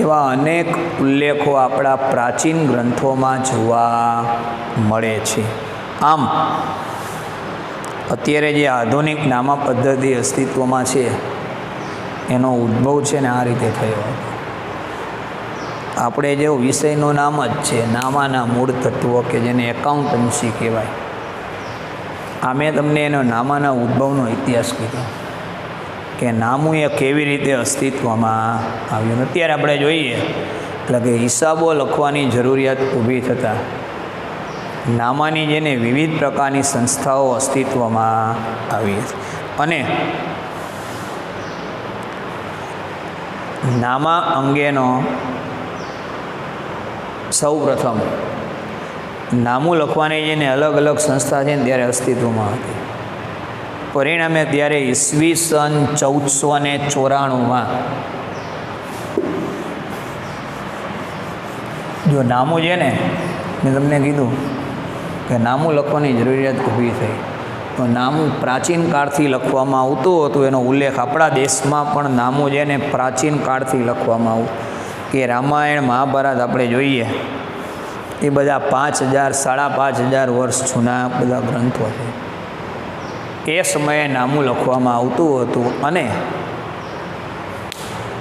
એવા અનેક ઉલ્લેખો આપણા પ્રાચીન ગ્રંથોમાં જોવા મળે છે. આમ અત્યારે જે આધુનિક નામા પદ્ધતિ અસ્તિત્વમાં છે એનો ઉદ્ભવ છે ને આ રીતે થયો હતો. આપણે જે વિષયનું નામ જ છે નામાના મૂળ તત્વો કે જેને એકાઉન્ટન્સી કહેવાય. આ મેં તમને એનો નામાના ઉદ્ભવનો ઇતિહાસ કીધો કે નામું એ કેવી રીતે અસ્તિત્વમાં આવ્યું. અત્યારે આપણે જોઈએ એટલે કે હિસાબો લખવાની જરૂરિયાત ઊભી થતાં નામાની જેને વિવિધ પ્રકારની સંસ્થાઓ અસ્તિત્વમાં આવી અને નામા અંગેનો સૌ પ્રથમ નામું લખવાની જેને અલગ અલગ સંસ્થા છે ને ત્યારે અસ્તિત્વમાં હતી. પરિણામે ત્યારે ઈસવીસન 1494માં જો નામું છે ને મેં તમને કીધું કે નામું લખવાની જરૂરિયાત ઊભી થઈ તો નામું પ્રાચીન કાળથી લખવામાં આવતું હતું. એનો ઉલ્લેખ આપણા દેશમાં પણ નામું છે ને પ્રાચીન કાળથી લખવામાં આવતું કે રામાયણ મહાભારત આપણે જોઈએ એ બધા 5000 5,500 વર્ષ જૂના બધા ગ્રંથો છે. એ સમયે નામું લખવામાં આવતું હતું અને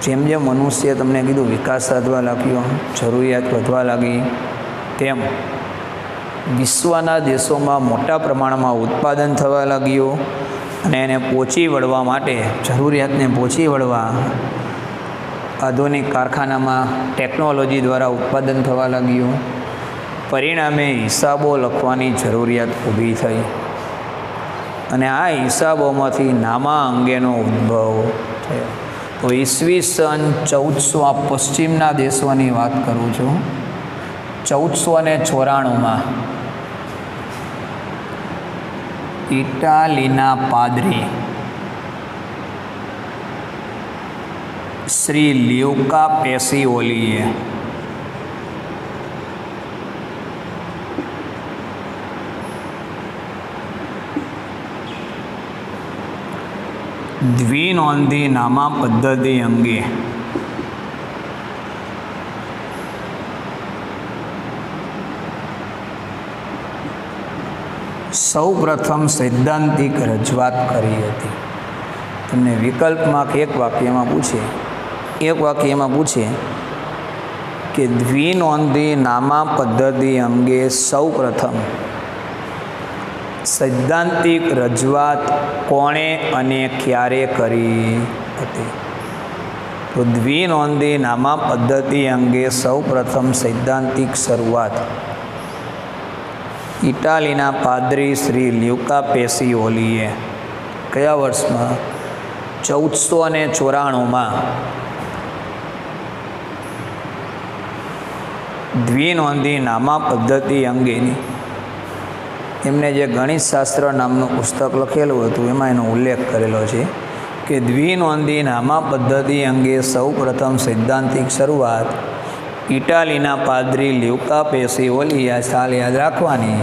જેમ જેમ મનુષ્ય તમને કીધું વિકાસ સાધવા લાગ્યો, જરૂરિયાત વધવા લાગી, તેમ વિશ્વના દેશોમાં મોટા પ્રમાણમાં ઉત્પાદન થવા લાગ્યું અને એને પહોંચી વળવા માટે જરૂરિયાતને પહોંચી વળવા આધુનિક કારખાનામાં ટેકનોલોજી દ્વારા ઉત્પાદન થવા લાગ્યું. પરિણામે હિસાબો લખવાની જરૂરિયાત ઊભી થઈ અને આ હિસાબોમાંથી નામા અંગેનો ઉદ્ભવ થયો. તો ઈસવીસન 1400 આ પશ્ચિમના દેશોની વાત કરું છું. 1494માં ઇટાલીના પાદરી શ્રી લ્યુકા પેસિઓલીએ દ્વિનોંધી નામા પદ્ધતિ અંગે સૌ પ્રથમ સૈદ્ધાંતિક રજૂઆત કરી હતી. તમને વિકલ્પમાં એક વાક્યમાં પૂછે કે દ્વિનોંધી નામા પદ્ધતિ અંગે સૌ પ્રથમ સૈદ્ધાંતિક રજૂઆત કોણે અને ક્યારે કરી હતી? તો દ્વિનોંધી નામા પદ્ધતિ અંગે સૌ પ્રથમ સૈદ્ધાંતિક શરૂઆત ઇટાલીના પાદરી શ્રી લ્યુકા પેસિઓલીએ કયા વર્ષમાં? 1494માં દ્વિનોંધી નામા પદ્ધતિ અંગેની એમને જે ગણિતશાસ્ત્ર નામનું પુસ્તક લખેલું હતું એમાં એનો ઉલ્લેખ કરેલો છે કે દ્વિનોંધી નામા પદ્ધતિ અંગે સૌ પ્રથમ સૈદ્ધાંતિક શરૂઆત ઇટાલીના પાદરી લ્યુકા પેસિઓલીએ સાલ યાદ રાખવાની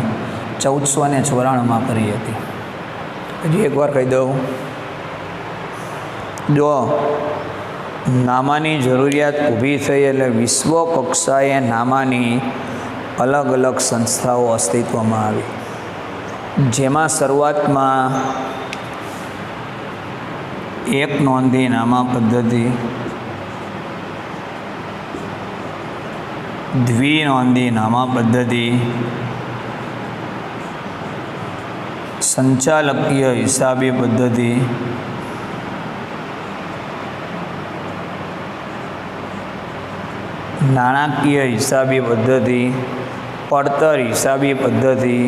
1494માં કરી હતી. હજી એકવાર કહી દઉં, જો નામાની જરૂરિયાત ઊભી થઈ એટલે વિશ્વ કક્ષાએ નામાની અલગ અલગ સંસ્થાઓ અસ્તિત્વમાં આવી, જેમાં શરૂઆતમાં એક નોંધી નામા પદ્ધતિ, દ્વિનોંધી નામા પદ્ધતિ, સંચાલકીય હિસાબી પદ્ધતિ, નાણાકીય હિસાબી પદ્ધતિ, પડતર હિસાબી પદ્ધતિ,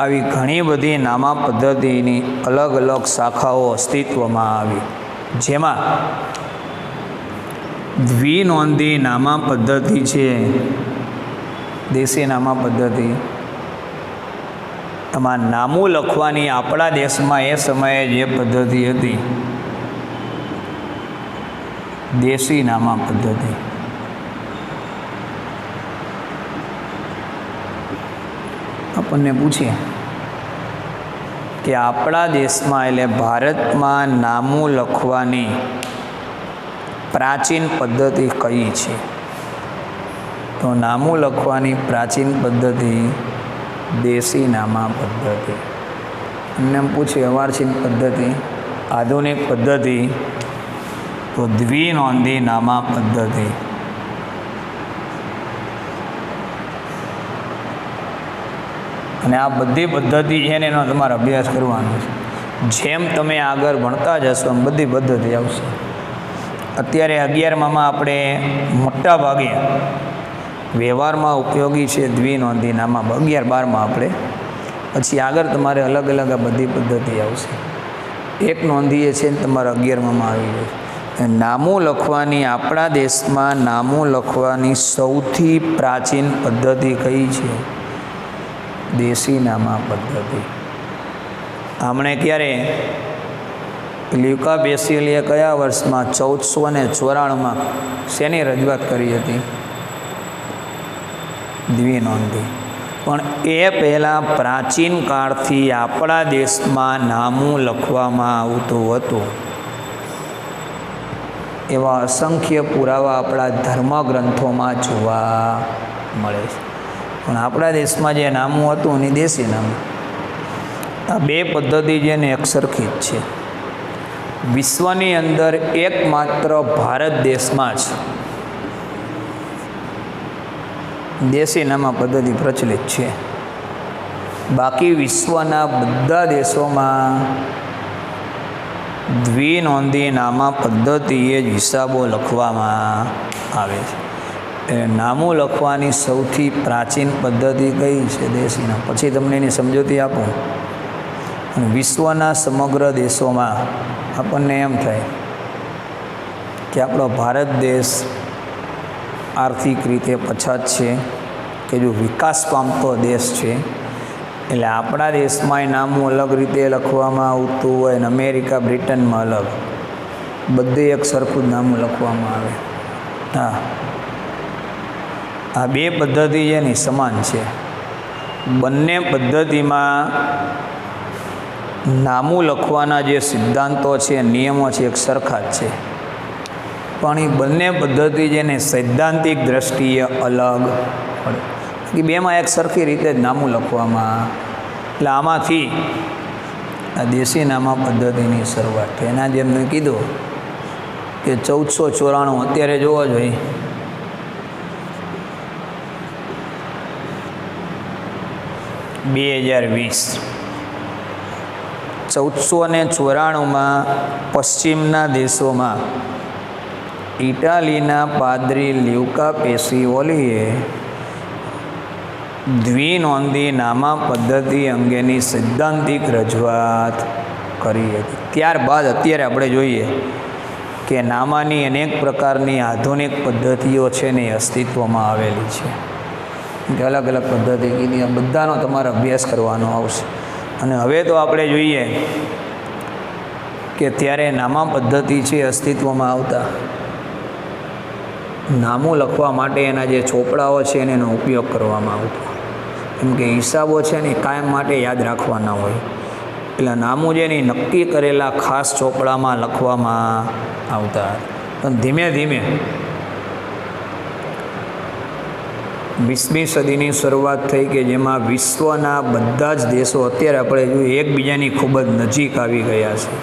આવી ઘણી બધી નામા પદ્ધતિની અલગ અલગ શાખાઓ અસ્તિત્વમાં આવી, જેમાં દ્વિનોંધી નામા પદ્ધતિ છે, દેશી નામા પદ્ધતિ, એમાં નામું લખવાની આપણા દેશમાં એ સમયે જે પદ્ધતિ હતી દેશી નામા પદ્ધતિ. આપણને પૂછીએ કે આપણા દેશમાં એટલે ભારતમાં નામું લખવાની પ્રાચીન પદ્ધતિ કઈ છે? તો નામું લખવાની પ્રાચીન પદ્ધતિ દેશી નામા પદ્ધતિ. એમને પૂછીએ અવાર્ષિક પદ્ધતિ, આધુનિક પદ્ધતિ, તો દ્વિનોંધી નામા પદ્ધતિ. અને આ બધી પદ્ધતિ છે ને એનો તમારે અભ્યાસ કરવાનો છે. જેમ તમે આગળ ભણતા જશો એમ બધી પદ્ધતિ આવશે. અત્યારે 11મામાં આપણે મોટા ભાગે વ્યવહારમાં ઉપયોગી છે દ્વિનોંધી નામા 11-12માં આપણે, પછી આગળ તમારે અલગ અલગ આ બધી પદ્ધતિ આવશે. એક નોંધીએ છે ને તમારે 11મામાં આવી જાય. નામું લખવાની આપણા દેશમાં નામું લખવાની સૌથી પ્રાચીન પદ્ધતિ કઈ છે? દેશી નામા પદ્ધતિ. હમણે ક્યારે લ્યુકા બેસિલીએ કયા વર્ષમાં 1494માં શેની રજૂઆત કરી હતી? દ્વિનોંધી. પણ એ પહેલાં પ્રાચીન કાળથી આપણા દેશમાં નામું લખવામાં આવતું હતું. એવા અસંખ્ય પુરાવા આપણા ધર્મગ્રંથોમાં જોવા મળે છે. પણ આપણા દેશમાં જે નામું હતું એની દેશી નામું. આ બે પદ્ધતિ છે ને એક સરખી જ છે. વિશ્વની અંદર એકમાત્ર ભારત દેશમાં જ દેશી નામા પદ્ધતિ પ્રચલિત છે. બાકી વિશ્વના બધા દેશોમાં દ્વિનોંધી નામા પદ્ધતિએ જ હિસાબો લખવામાં આવે છે. નામું લખવાની સૌથી પ્રાચીન પદ્ધતિ કઈ છે? દેશી નામ. પછી તમને એની સમજૂતી આપું. વિશ્વના સમગ્ર દેશોમાં આપણને એમ થાય કે આપણો ભારત દેશ આર્થિક રીતે પછાત છે, કે જો વિકાસ પામતો દેશ છે, એટલે આપણા દેશમાંય નામું અલગ રીતે લખવામાં આવતું હોય ને અમેરિકા બ્રિટનમાં અલગ, બધે એક સરખું જ નામું લખવામાં આવે. હા, આ બે પદ્ધતિ છે ને સમાન છે. બંને પદ્ધતિમાં નામું લખવાના જે સિદ્ધાંતો છે, નિયમો છે, એક સરખા જ છે. પણ એ બંને પદ્ધતિ છે ને સૈદ્ધાંતિક દ્રષ્ટિએ અલગ પડે. કે બેમાં એક સરખી રીતે જ નામું લખવામાં. એટલે આમાંથી આ દેશી નામા પદ્ધતિની શરૂઆત થઈ. એના જેમ મેં કીધું કે 1494 અત્યારે જોવો જોઈએ, (2020) 1494માં પશ્ચિમના દેશોમાં ઇટાલીના પાદરી લ્યુકા પેસિઓલીએ દ્વિનોંધી નામા પદ્ધતિ અંગેની સૈદ્ધાંતિક રજૂઆત કરી હતી. ત્યારબાદ અત્યારે આપણે જોઈએ કે નામાની અનેક પ્રકારની આધુનિક પદ્ધતિઓ છે ને અસ્તિત્વમાં આવેલી છે. કે અલગ અલગ પદ્ધતિ કીધી, આ બધાનો તમારે અભ્યાસ કરવાનો આવશે. અને હવે તો આપણે જોઈએ કે ત્યારે નામા પદ્ધતિ છે અસ્તિત્વમાં આવતા, નામું લખવા માટે એના જે ચોપડાઓ છે એનો ઉપયોગ કરવામાં આવતો. કેમ કે હિસાબો છે ને કાયમ માટે યાદ રાખવાના હોય, એટલે નામું છે ને નક્કી કરેલા ખાસ ચોપડામાં લખવામાં આવતા. પણ ધીમે ધીમે 20મી સદીની શરૂઆત થઈ કે જેમાં વિશ્વના બધા જ દેશો અત્યારે આપણે જોઈએ એકબીજાની ખૂબ જ નજીક આવી ગયા છે.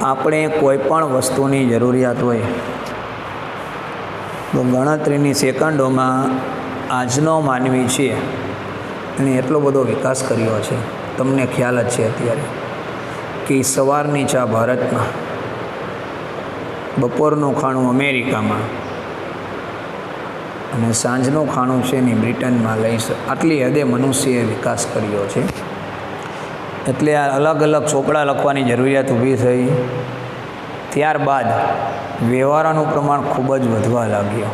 આપણે કોઈ પણ વસ્તુની જરૂરિયાત હોય તો ગણતરીની સેકન્ડોમાં આજનો માનવી છે એને એટલો બધો વિકાસ કર્યો છે. તમને ખ્યાલ જ છે અત્યારે કે સવારની ચા ભારતમાં, બપોરનું ખાણું અમેરિકામાં અને સાંજનું ખાણું છે ને બ્રિટનમાં લઈ શકે. આટલી હદે મનુષ્યએ વિકાસ કર્યો છે. એટલે આ અલગ અલગ ચોપડા લખવાની જરૂરિયાત ઊભી થઈ. ત્યારબાદ વ્યવહારોનું પ્રમાણ ખૂબ જ વધવા લાગ્યો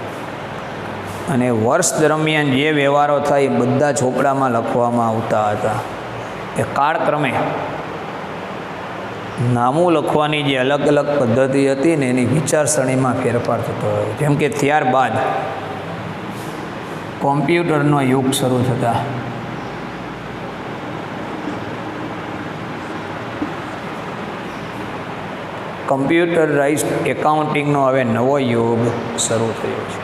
અને વર્ષ દરમિયાન જે વ્યવહારો થાય એ બધા ચોપડામાં લખવામાં આવતા હતા. એ કાળક્રમે નામું લખવાની જે અલગ અલગ પદ્ધતિ હતી ને એની વિચારસરણીમાં ફેરફાર થતો હોય. જેમ કે ત્યારબાદ કોમ્પ્યુટરનો યુગ શરૂ થતા કમ્પ્યુટરાઇઝ્ડ એકાઉન્ટિંગનો હવે નવો યુગ શરૂ થયો છે.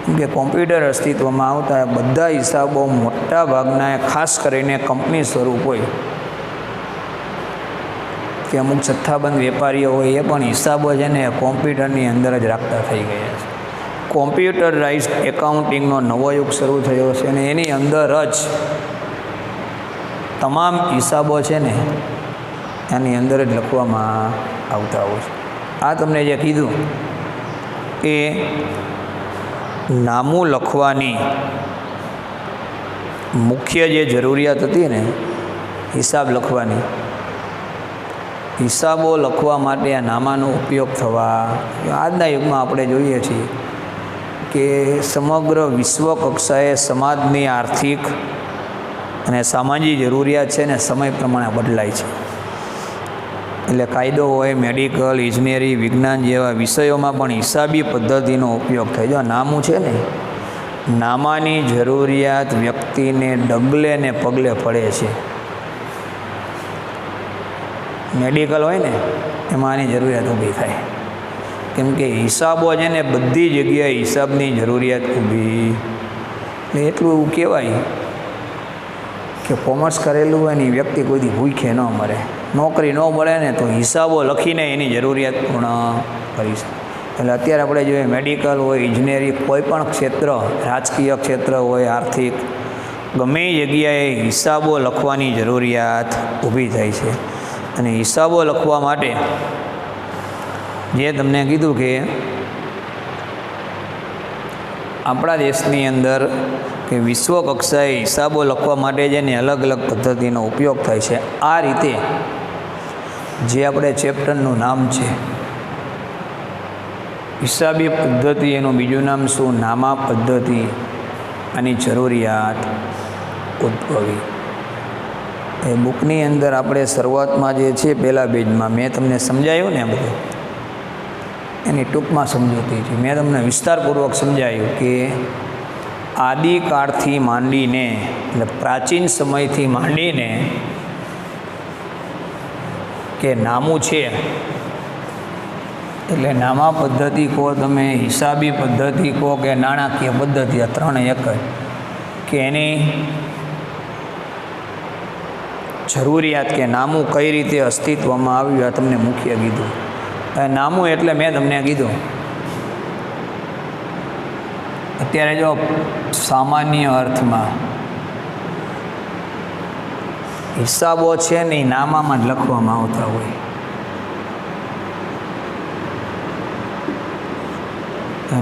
કેમ કે કોમ્પ્યુટર અસ્તિત્વમાં આવતા બધા હિસાબો મોટા ભાગના, ખાસ કરીને કંપની સ્વરૂપ હોય કે અમુક જથ્થાબંધ વેપારીઓ હોય, એ પણ હિસાબો છે ને કોમ્પ્યુટરની અંદર જ રાખતા થઈ ગયા છે. કોમ્પ્યુટરાઇઝ્ડ એકાઉન્ટિંગનો નવો યુગ શરૂ થયો છે અને એની અંદર જ તમામ હિસાબો છે ને એની અંદર જ લખવામાં આવતા હોય છે. આ તમને જે કીધું એ નામું લખવાની મુખ્ય જે જરૂરિયાત હતી ને હિસાબ લખવાની, હિસાબો લખવા માટે આ નામાનો ઉપયોગ થવા. આજના યુગમાં આપણે જોઈએ છીએ કે સમગ્ર વિશ્વ કક્ષાએ સમાજની આર્થિક અને સામાજિક જરૂરિયાત છે ને સમય પ્રમાણે બદલાય છે. એટલે કાયદો હોય, મેડિકલ, ઇજનેરી, વિજ્ઞાન જેવા વિષયોમાં પણ હિસાબી પદ્ધતિનો ઉપયોગ થાય. જો નામું છે ને, નામાની જરૂરિયાત વ્યક્તિને ડગલે ને પગલે પડે છે. મેડિકલ હોય ને એમાં આની જરૂરિયાત ઊભી થાય, કેમ કે હિસાબો છે ને બધી જગ્યાએ હિસાબની જરૂરિયાત ઊભી. એટલે એટલું એવું કહેવાય કે કોમર્સ કરેલું હોય ને એ વ્યક્તિ કોઈથી ભૂખે ન મરે. નોકરી ન મળે ને તો હિસાબો લખીને એની જરૂરિયાત પૂર્ણ કરી શકે. એટલે અત્યારે આપણે જોઈએ મેડિકલ હોય, ઇજનેરી, કોઈ પણ ક્ષેત્ર, રાજકીય ક્ષેત્ર હોય, આર્થિક, ગમે એ જગ્યાએ હિસાબો લખવાની જરૂરિયાત ઊભી થાય છે. અને હિસાબો લખવા માટે જે તમને કીધું કે આપણા દેશની અંદર કે વિશ્વ કક્ષાએ હિસાબો લખવા માટે જેને અલગ અલગ પદ્ધતિનો ઉપયોગ થાય છે. આ રીતે જે આપણે ચેપ્ટરનું નામ છે હિસાબી પદ્ધતિ, એનું બીજું નામ શું? નામા પદ્ધતિ. આની જરૂરિયાત ઉદ્ભવી. એ બુકની અંદર આપણે શરૂઆતમાં જે છે પહેલા પેજમાં મેં તમને સમજાયું ને બધું, એની ટૂંકમાં સમજૂતી છે. મેં તમને વિસ્તારપૂર્વક સમજાયું કે આદિકાળથી માંડીને, એટલે પ્રાચીન સમયથી માંડીને કે નામું છે એટલે નામા પદ્ધતિ કહો તમે, હિસાબી પદ્ધતિ કહો કે નાણાકીય પદ્ધતિ, આ ત્રણે એક જ કે એની જરૂરિયાત કે નામું કઈ રીતે અસ્તિત્વમાં આવ્યું આ તમને મુખ્ય કીધું. નામું એટલે મેં તમને કીધું અત્યારે જો સામાન્ય અર્થમાં હિસાબો છે ને એ નામામાં જ લખવામાં આવતા હોય.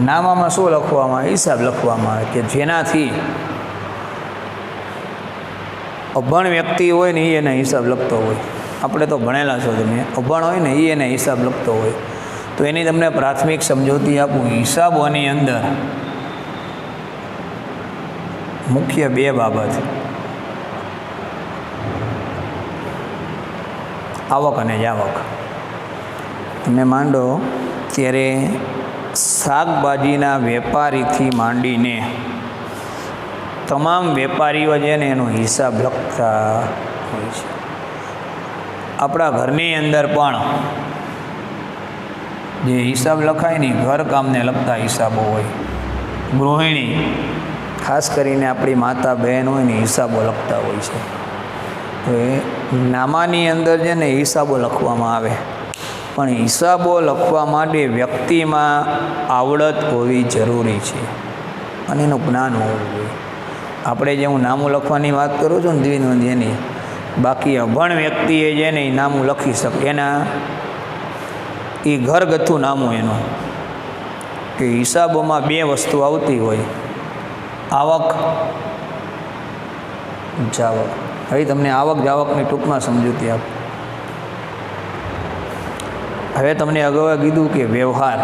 નામામાં શું લખવામાં આવે? હિસાબ લખવામાં આવે કે જેનાથી અભણ વ્યક્તિ હોય ને એ એને હિસાબ લખતો હોય. આપણે તો ભણેલા છો તમે, અભણ હોય ને એ એને હિસાબ લખતો હોય. તો એની તમને પ્રાથમિક સમજૂતી આપું. હિસાબોની અંદર મુખ્ય બે બાબત, આવક અને જાવક. તમે માંડો ત્યારે શાકભાજીના વેપારીથી માંડીને તમામ વેપારીઓ છે ને એનો હિસાબ લખતા હોય છે. આપણા ઘરની અંદર પણ જે હિસાબ લખાય ને ઘરકામને લગતા હિસાબો હોય. ગૃહિણી ખાસ કરીને આપણી માતા બહેન હોય ને હિસાબો લખતા હોય છે. તો એ નામાની અંદર છે ને હિસાબો લખવામાં આવે, પણ હિસાબો લખવા માટે વ્યક્તિમાં આવડત હોવી જરૂરી છે અને એનું જ્ઞાન હોવું જોઈએ. આપણે જે હું નામું લખવાની વાત કરું છું ને દ્વિનોંધી એની, બાકી અભણ વ્યક્તિએ જે ને એ નામું લખી શકે. એના એ ઘરગથ્થુ નામું એનું કે હિસાબોમાં બે વસ્તુ આવતી હોય, આવક, જાવક. હવે તમને આવક જાવકની ટૂંકમાં સમજૂતી આપો. હવે તમને અગાઉ કીધું કે વ્યવહાર,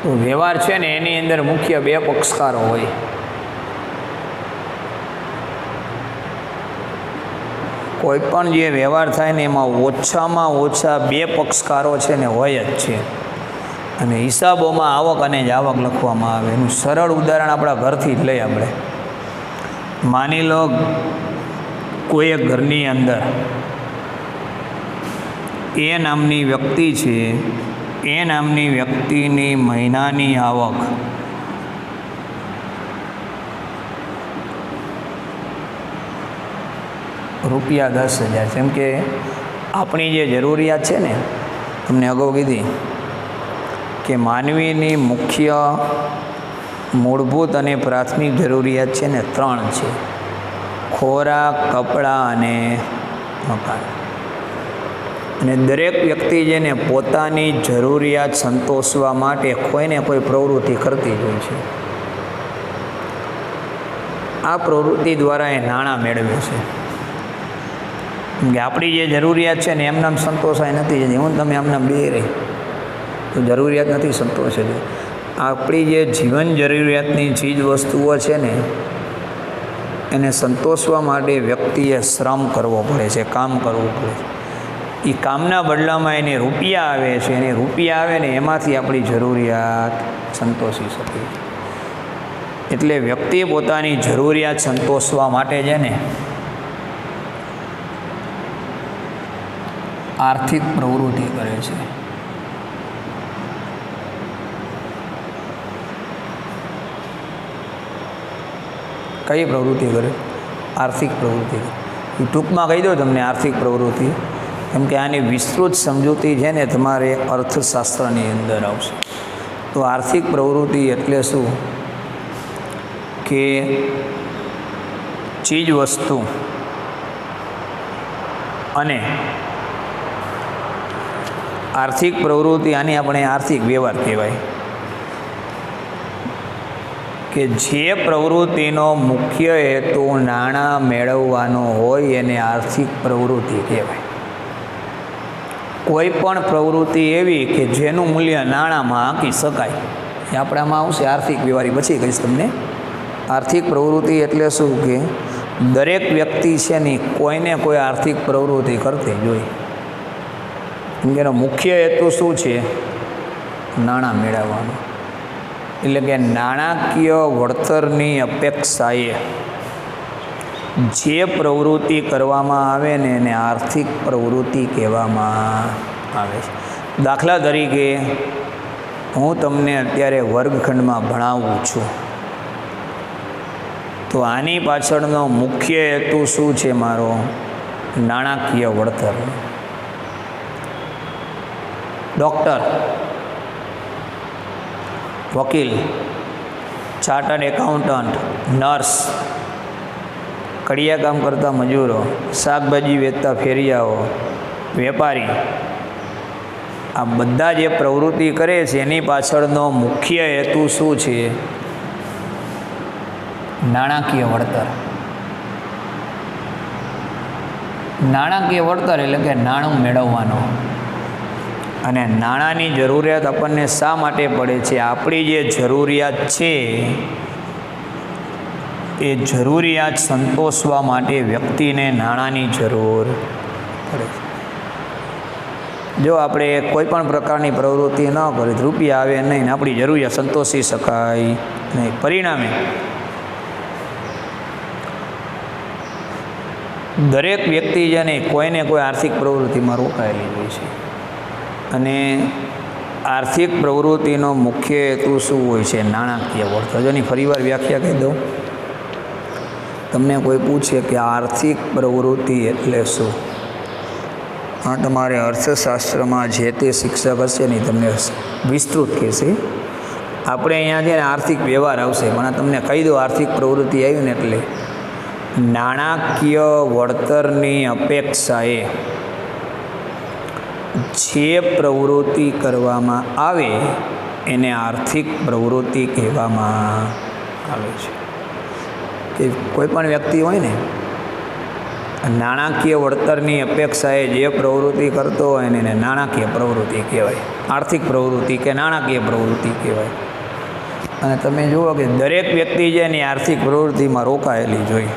તો વ્યવહાર છે ને એની અંદર મુખ્ય બે પક્ષકારો હોય. કોઈ પણ જે વ્યવહાર થાય ને એમાં ઓછામાં ઓછા બે પક્ષકારો છે ને હોય જ છે. અને હિસાબોમાં આવક અને જાવક લખવામાં આવે. એનું સરળ ઉદાહરણ આપણા ઘરથી જ લઈએ. આપણે માની લો કોઈ એક ઘરની અંદર એ નામની વ્યક્તિ છે, એ નામની વ્યક્તિની મહિનાની આવક રૂપિયા 10,000. જેમ કે આપણી જે જરૂરિયાત છે ને, તમને અગાઉ કીધી કે માનવીની મુખ્ય મૂળભૂત અને પ્રાથમિક જરૂરિયાત છે ને 3 છે: ખોરાક, કપડાં અને મકાન. અને દરેક વ્યક્તિ જેને પોતાની જરૂરિયાત સંતોષવા માટે કોઈને કોઈ પ્રવૃત્તિ કરતી જ હોય છે. આ પ્રવૃત્તિ દ્વારા એ નાણાં મેળવે છે. કે આપણી જે જરૂરિયાત છે ને એમનામ સંતોષાય નથી જતી. હું તમે આમનામ બે રહી તો જરૂરિયાત નથી સંતોષેલી. આપણી જે જીવન જરૂરિયાતની ચીજ વસ્તુઓ છે ને એને સંતોષવા માટે વ્યક્તિએ શ્રમ કરવો પડે છે, કામ કરવું પડે છે. એ કામના બદલામાં એને રૂપિયા આવે છે, એને રૂપિયા આવે ને એમાંથી આપણી જરૂરિયાત સંતોષી શકે. એટલે વ્યક્તિ પોતાની જરૂરિયાત સંતોષવા માટે છે ને આર્થિક પ્રવૃત્તિ કરે છે. કઈ પ્રવૃત્તિ કરે? આર્થિક પ્રવૃત્તિ. એ ટૂંકમાં કહી દો તમને આર્થિક પ્રવૃત્તિ, કેમ કે આની વિસ્તૃત સમજૂતી છે ને તમારે અર્થશાસ્ત્રની અંદર આવશે. તો આર્થિક પ્રવૃત્તિ એટલે શું કે ચીજ વસ્તુ અને આર્થિક પ્રવૃત્તિ, આની આપણે આર્થિક વ્યવહાર કહેવાય, કે જે પ્રવૃત્તિનો મુખ્ય હેતુ નાણાં મેળવવાનો હોય એને આર્થિક પ્રવૃત્તિ કહેવાય. કોઈ પણ પ્રવૃત્તિ એવી કે જેનું મૂલ્ય નાણાંમાં આંકી શકાય એ આપણામાં આવશે આર્થિક વ્યવહાર. પછી કહીશ તમને. આર્થિક પ્રવૃત્તિ એટલે શું કે દરેક વ્યક્તિ છે ને કોઈને કોઈ આર્થિક પ્રવૃત્તિ કરતી જ હોય. એનો મુખ્ય હેતુ શું છે? નાણાં મેળવવાનો. એટલે કે નાણાકીય વળતરની અપેક્ષાએ જે પ્રવૃત્તિ કરવામાં આવે ને એને આર્થિક પ્રવૃત્તિ કહેવામાં આવે છે. દાખલા તરીકે હું તમને અત્યારે વર્ગખંડમાં ભણાવું છું, તો આની પાછળનો મુખ્ય હેતુ શું છે મારો? નાણાકીય વળતર. ડૉક્ટર, વકીલ, ચાર્ટર્ડ એકાઉન્ટન્ટ, નર્સ, કડિયા કામ કરતા મજૂરો, શાકભાજી વેચતા ફેરિયાઓ, વેપારી, આ બધા જે પ્રવૃત્તિ કરે છે એની પાછળનો મુખ્ય હેતુ શું છે? નાણાકીય વળતર. નાણાકીય વળતર એટલે કે નાણું મેળવવાનો. અને નાણાંની જરૂરિયાત આપણને શા માટે પડે છે? આપણી જે જરૂરિયાત છે એ જરૂરિયાત સંતોષવા માટે વ્યક્તિને નાણાંની જરૂર પડે છે. જો આપણે કોઈ પણ પ્રકારની પ્રવૃત્તિ ન કરીએ, રૂપિયા આવે નહીં ને આપણી જરૂરિયાત સંતોષી શકાય નહીં. પરિણામે દરેક વ્યક્તિ જેને કોઈને કોઈ આર્થિક પ્રવૃત્તિમાં રોકાયેલી હોય છે. અને આર્થિક પ્રવૃત્તિનો મુખ્ય હેતુ શું હોય છે? નાણાકીય વળતર. જેની ફરીવાર વ્યાખ્યા કહી દઉં. તમને કોઈ પૂછે કે આર્થિક પ્રવૃત્તિ એટલે શું? હા, તમારે અર્થશાસ્ત્રમાં જે તે શિક્ષક હશે ને તમને વિસ્તૃત કહેશે. આપણે અહીંયા છે ને આર્થિક વ્યવહાર આવશે, પણ તમને કહી દો આર્થિક પ્રવૃત્તિ આવી ને એટલે નાણાકીય વળતરની અપેક્ષાએ જે પ્રવૃત્તિ કરવામાં આવે એને આર્થિક પ્રવૃત્તિ કહેવામાં આવે છે. કે કોઈ પણ વ્યક્તિ હોય ને નાણાકીય વળતરની અપેક્ષાએ જે પ્રવૃત્તિ કરતો હોય ને એને નાણાકીય પ્રવૃત્તિ કહેવાય, આર્થિક પ્રવૃત્તિ કે નાણાકીય પ્રવૃત્તિ કહેવાય. અને તમે જુઓ કે દરેક વ્યક્તિ છે એની આર્થિક પ્રવૃત્તિમાં રોકાયેલી જ હોય.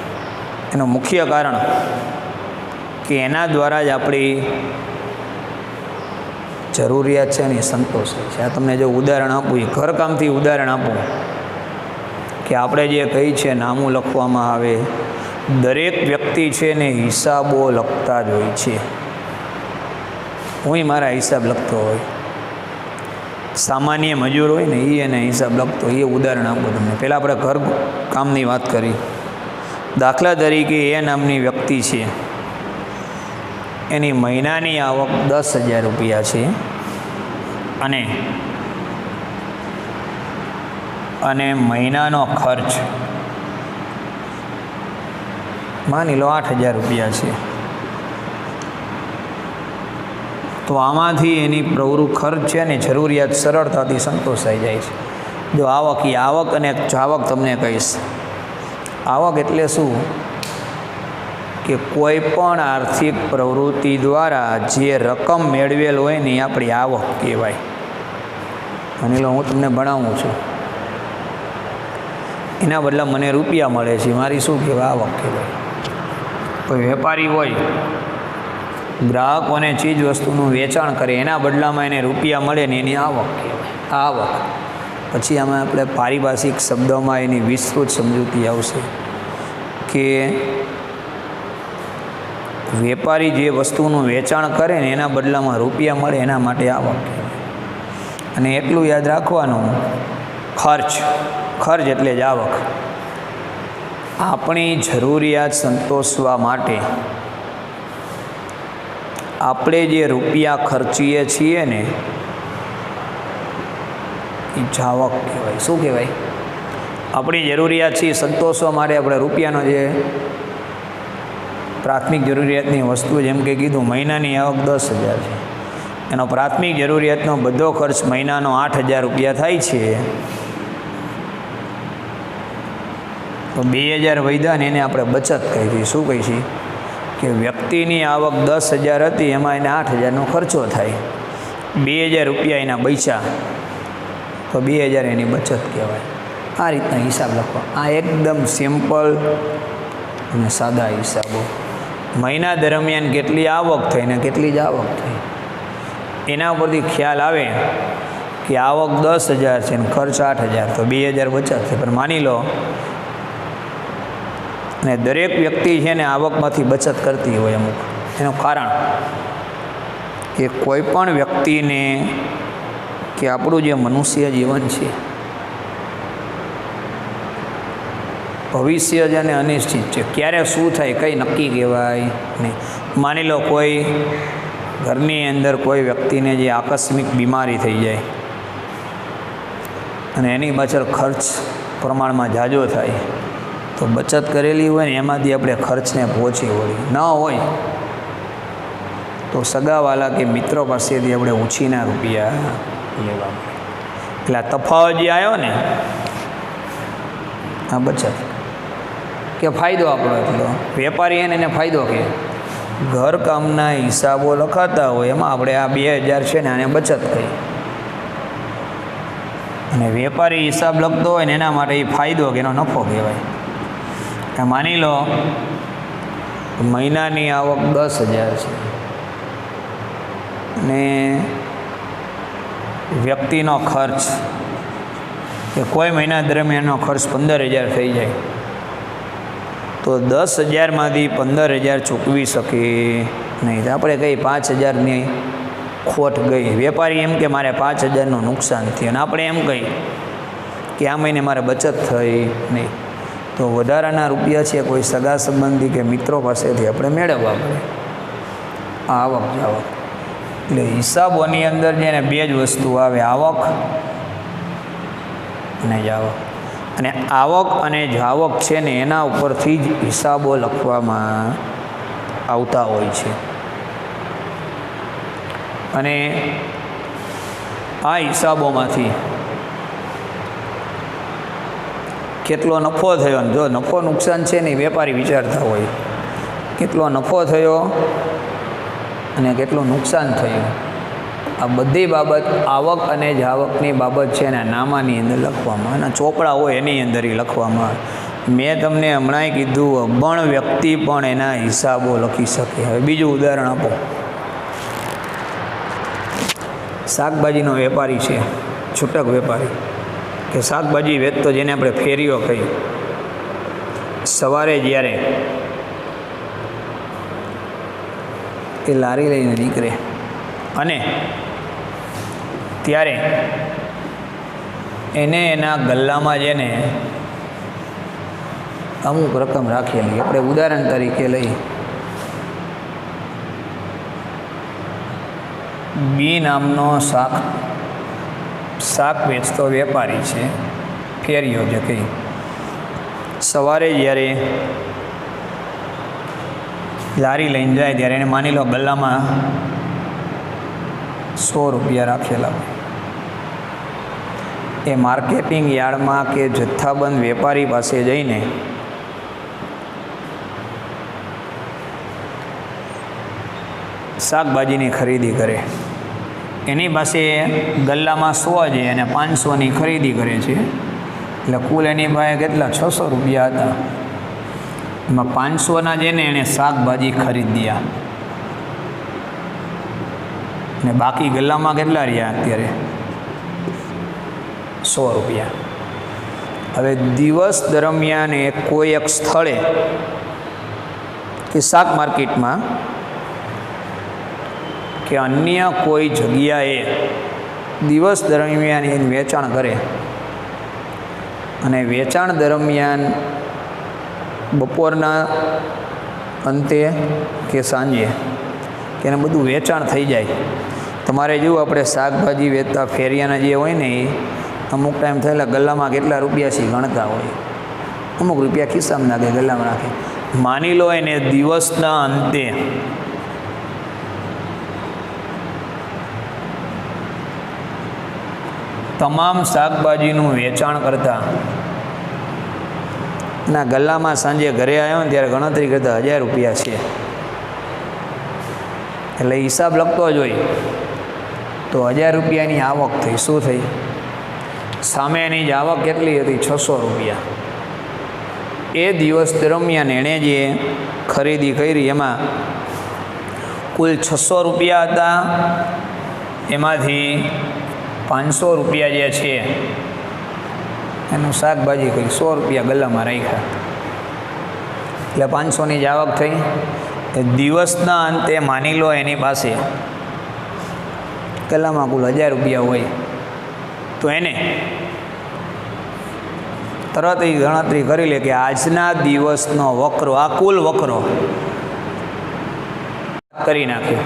એનું મુખ્ય કારણ કે એના દ્વારા જ આપણી જરૂરિયાત છે ને એ સંતોષાય છે. આ તમને જો ઉદાહરણ આપું, એ ઘરકામથી ઉદાહરણ આપું કે આપણે જે કહી છે નામું લખવામાં આવે, દરેક વ્યક્તિ છે ને હિસાબો લખતા જ હોય છે. હું મારા હિસાબ લખતો હોય, સામાન્ય મજૂર હોય ને એ એને હિસાબ લખતો. એ ઉદાહરણ આપું તમને. પહેલાં આપણે ઘર કામની વાત કરી. દાખલા તરીકે એ નામની વ્યક્તિ છે, એની મહિનાની આવક 10,000 રૂપિયા છે અને અને મહિનાનો ખર્ચ માની લો 8,000 રૂપિયા છે, તો આમાંથી એની પ્રવૃત્તિ ખર્ચ છે ને જરૂરિયાત સરળતાથી સંતોષાઈ જાય છે. જો આવક એ આવક અને જાવક તમને કહીશ. આવક એટલે શું કે કોઈ પણ આર્થિક પ્રવૃત્તિ દ્વારા જે રકમ મેળવેલ હોય ને એ આપણી આવક કહેવાય. માની લો હું તમને ભણાવું છું, એના બદલા મને રૂપિયા મળે છે, મારી શું કહેવાય? આવક કહેવાય. કોઈ વેપારી હોય, ગ્રાહકોને ચીજ વસ્તુનું વેચાણ કરે, એના બદલામાં એને રૂપિયા મળે ને એની આવક કહેવાય. આવક. પછી આમાં આપણે પારિભાષિક શબ્દોમાં એની વિસ્તૃત સમજૂતી આવશે કે વેપારી જે વસ્તુનું વેચાણ કરે ને એના બદલામાં રૂપિયા મળે, એના માટે આવક કહેવાય. અને એટલું યાદ રાખવાનું, ખર્ચ એટલે જ આવક. આપણી જરૂરિયાત સંતોષવા માટે આપણે જે રૂપિયા ખર્ચીએ છીએ ને એ જાવક કહેવાય. શું કહેવાય? આપણી જરૂરિયાત છે સંતોષવા માટે આપણે રૂપિયાનો જે પ્રાથમિક જરૂરિયાતની વસ્તુ, જેમ કે કીધું મહિનાની આવક 10,000 છે, એનો પ્રાથમિક જરૂરિયાતનો બધો ખર્ચ મહિનાનો 8,000 રૂપિયા થાય છે, તો 2,000 વધ્યા ને એને આપણે બચત કહી છીએ. શું કહી છીએ? કે વ્યક્તિની આવક 10,000 હતી, એમાં એને 8,000નો ખર્ચો થાય, 2,000 રૂપિયા એના બચ્યા, તો 2,000 એની બચત કહેવાય. આ રીતના હિસાબ લખવા. આ એકદમ સિમ્પલ અને સાદા હિસાબો. મહિના દરમિયાન કેટલી આવક થઈ ને કેટલી જ આવક થઈ, એના ઉપરથી ખ્યાલ આવે કે આવક 10,000 છે ને ખર્ચ 8,000, તો 2,000 બચત છે. પણ માની લો ને દરેક વ્યક્તિ છે ને આવકમાંથી બચત કરતી હોય અમુક, એનું કારણ કે કોઈ પણ વ્યક્તિને કે આપણું જે મનુષ્ય જીવન છે, ભવિષ્ય છે ને અનિશ્ચિત છે. ક્યારે શું થાય કંઈ નક્કી કહેવાય નહીં. માની લો કોઈ ઘરની અંદર કોઈ વ્યક્તિને જે આકસ્મિક બીમારી થઈ જાય અને એની પાછળ ખર્ચ પ્રમાણમાં ઝાઝો થાય, તો બચત કરેલી હોય ને એમાંથી આપણે ખર્ચને પહોંચી વળી. ન હોય તો સગાવાલા કે મિત્રો પાસેથી આપણે ઉછીના રૂપિયા લેવા પડે. એટલે આ તફાવત જે આવ્યો ને આ બચત કે ફાયદો આપણો. એટલો વેપારી એને ફાયદો કે ઘરકામના હિસાબો લખાતા હોય એમાં આપણે આ 2,000 છે ને આને બચત કરી, અને વેપારી હિસાબ લખતો હોય ને એના માટે એ ફાયદો કે એનો નફો કહેવાય. કે માની લો મહિનાની આવક 10,000 છે અને વ્યક્તિનો ખર્ચ કે કોઈ મહિના દરમિયાનનો ખર્ચ 15,000 થઈ જાય, તો 10,000માંથી 15,000 ચૂકવી શકે નહીં. આપણે કઈ 5,000ની ખોટ ગઈ, વેપારી એમ કે મારે 5,000નું નુકસાન થયું, અને આપણે એમ કહી કે આ મહિને મારે બચત થઈ નહીં, તો વધારાના રૂપિયા છે કોઈ સગા સંબંધી કે મિત્રો પાસેથી આપણે મેળવવા પડે. આવક જાવક એટલે હિસાબોની અંદર જેને 2 જ વસ્તુ આવે, આવક અને જાવક. અને આવક અને જાવક છે ને એના ઉપરથી જ હિસાબો લખવામાં આવતા હોય છે. અને આ હિસાબોમાંથી કેટલો નફો થયો, ને જો નફો નુકસાન છે ને વેપારી વિચારતા હોય, કેટલો નફો થયો અને કેટલું નુકસાન થયું, આ બધી બાબત આવક અને જાવકની બાબત છે ને નામાની અંદર લખવામાં, અને ચોપડા હોય એની અંદર લખવામાં. મેં તમને હમણાં કીધું અભણ વ્યક્તિ પણ એના હિસાબો લખી શકે. હવે બીજું ઉદાહરણ આપો. શાકભાજીનો વેપારી છે, છૂટક વેપારી કે શાકભાજી વેચતો, જેને આપણે ફેરીઓ કહી. સવારે જ્યારે એ લારી લઈને નીકળે અને ત્યારે એને એના ગલ્લામાં જઈને અમુક રકમ રાખેલી, આપણે ઉદાહરણ તરીકે લઈ બી નામનો શાક વેચતો વેપારી છે, ફેરિયો જે કંઈ સવારે જ્યારે લારી લઈને જાય ત્યારે એને માની લો ગલ્લામાં 100 રૂપિયા રાખેલા હોય, એ માર્કેટિંગ યાર્ડમાં કે જથ્થાબંધ વેપારી પાસે જઈને શાકભાજીની ખરીદી કરે. એની પાસે ગલ્લામાં 100 છે અને 500ની ખરીદી કરે છે, એટલે કુલ એની પાસે કેટલા 600 રૂપિયા હતા. એમાં 500ના છે ને એણે શાકભાજી ખરીદ્યા ને બાકી ગલ્લામાં કેટલા રહ્યા અત્યારે 100 રૂપિયા. હવે દિવસ દરમિયાન કોઈ એક સ્થળે કે શાક માર્કેટમાં કે અન્ય કોઈ જગ્યાએ દિવસ દરમિયાન એ વેચાણ કરે અને વેચાણ દરમિયાન બપોરના અંતે કે સાંજે કે એને બધું વેચાણ થઈ જાય. તમારે જો આપણે શાકભાજી વેચતા ફેરિયાના જે હોય ને એ અમુક ટાઈમ થયેલા ગલ્લામાં કેટલા રૂપિયા છે ગણતા હોય, અમુક રૂપિયા ખિસ્સામાં નાખે, ગલ્લામાં નાખે. માની લો એને દિવસના અંતે તમામ શાકભાજીનું વેચાણ કરતા ના ગલ્લામાં સાંજે ઘરે આવ્યો ને ત્યારે ગણતરી કરતા 1000 રૂપિયા છે. એટલે હિસાબ લખતો જ હોય તો 1000 રૂપિયાની આવક થઈ. શું થઈ? સામે એની જ આવક કેટલી હતી? 600 રૂપિયા. એ દિવસ દરમિયાન એણે જે ખરીદી કરી એમાં કુલ 600 રૂપિયા હતા, એમાંથી 500 રૂપિયા જે છે એનું શાકભાજી કંઈ 100 રૂપિયા ગલ્લામાં રાખ્યા, એટલે 500ની જ આવક થઈ. દિવસના અંતે માની લો એની પાસે ગલ્લામાં કુલ 1000 રૂપિયા હોય તો એને તરત એ ગણતરી કરી લે કે આજના દિવસનો વકરો, આ કુલ વકરો કરી નાખ્યો.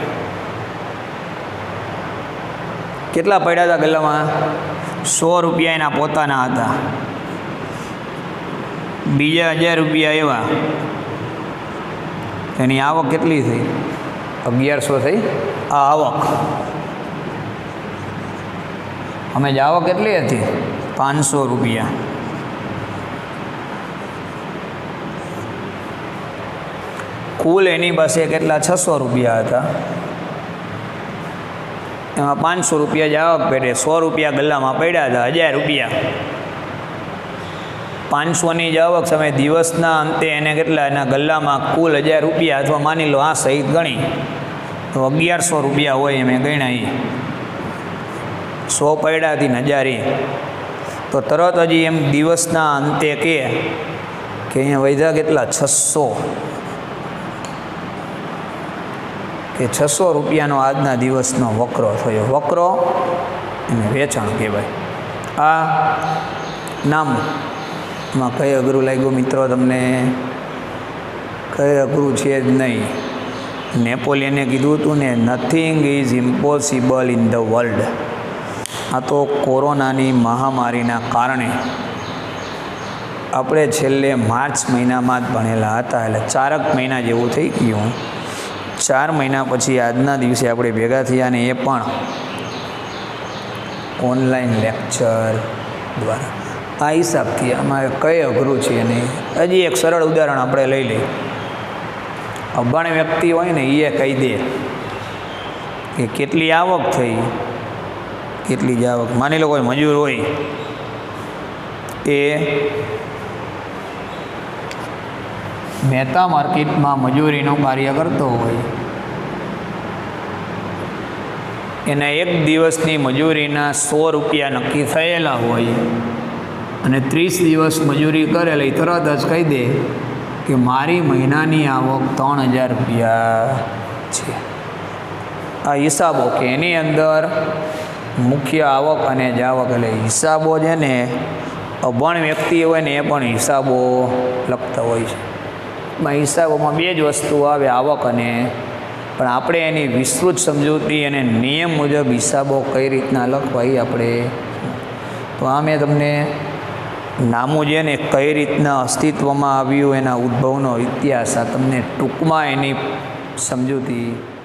કેટલા પડ્યા હતા ગલ્લામાં? 100 રૂપિયા એના પોતાના હતા, બીજા 1000 રૂપિયા એવા. એની આવક કેટલી થઈ? 1100 થઈ. આ આવક. અમે જ આવક કેટલી હતી? 500 રૂપિયા. કુલ એની પાસે કેટલા? 600 રૂપિયા હતા. એમાં 500 રૂપિયા જ આવક પેટે, 100 રૂપિયા ગલ્લામાં પડ્યા હતા, 1000 રૂપિયા. 500ની જ આવક સમય દિવસના અંતે એને કેટલા? એના ગલ્લામાં કુલ 1000 રૂપિયા, અથવા માની લો આ સહિત ગણી તો 1100 રૂપિયા હોય. એમ ગણ્યા 100 પડ્યા હતી ને 1000 તો તરત હજી એમ દિવસના અંતે કે અહીંયા વધ્યા કેટલા? 600 કે 600 રૂપિયાનો આજના દિવસનો વકરો થયો. વકરો એને વેચાણ કહેવાય. આ નામમાં કંઈ અઘરું લાગ્યું મિત્રો તમને? કંઈ અઘરું છે જ નહીં. નેપોલિયને કીધું હતું ને, nothing is impossible in the world. આ તો કોરોનાની મહામારીના કારણે આપણે છેલ્લે માર્ચ મહિનામાં જ ભણેલા હતા, એટલે 4 મહિના જેવું થઈ ગયું. 4 મહિના પછી આજના દિવસે આપણે ભેગા થયા, ને એ પણ ઓનલાઈન લેક્ચર દ્વારા. આ હિસાબથી અમારે કંઈ અઘરું છે નહીં. હજી એક સરળ ઉદાહરણ આપણે લઈ લઈએ. અભણ વ્યક્તિ હોય ને એ કહી દે કે કેટલી આવક થઈ, કેટલી જ આવક. માની લો કોઈ મજૂર હોય, એ મહેતા માર્કેટમાં મજૂરીનું કાર્ય કરતો હોય, એના એક દિવસની મજૂરીના 100 રૂપિયા નક્કી થયેલા હોય અને 30 દિવસ મજૂરી કરેલી, તરત જ કહી દે કે મારી મહિનાની આવક 3000 રૂપિયા છે. આ હિસાબો કે એની અંદર મુખ્ય આવક અને જાવક, એટલે હિસાબો છે ને અભણ વ્યક્તિ હોય ને એ પણ હિસાબો લખતા હોય છે. હિસાબોમાં 2 જ વસ્તુ આવે, આવક અને, પણ આપણે એની વિસ્તૃત સમજૂતી અને નિયમ મુજબ હિસાબો કઈ રીતના લખવા એ આપણે. તો આ મેં તમને નામું છે ને કઈ રીતના અસ્તિત્વમાં આવ્યું, એના ઉદ્ભવનો ઇતિહાસ આ તમને ટૂંકમાં એની સમજૂતી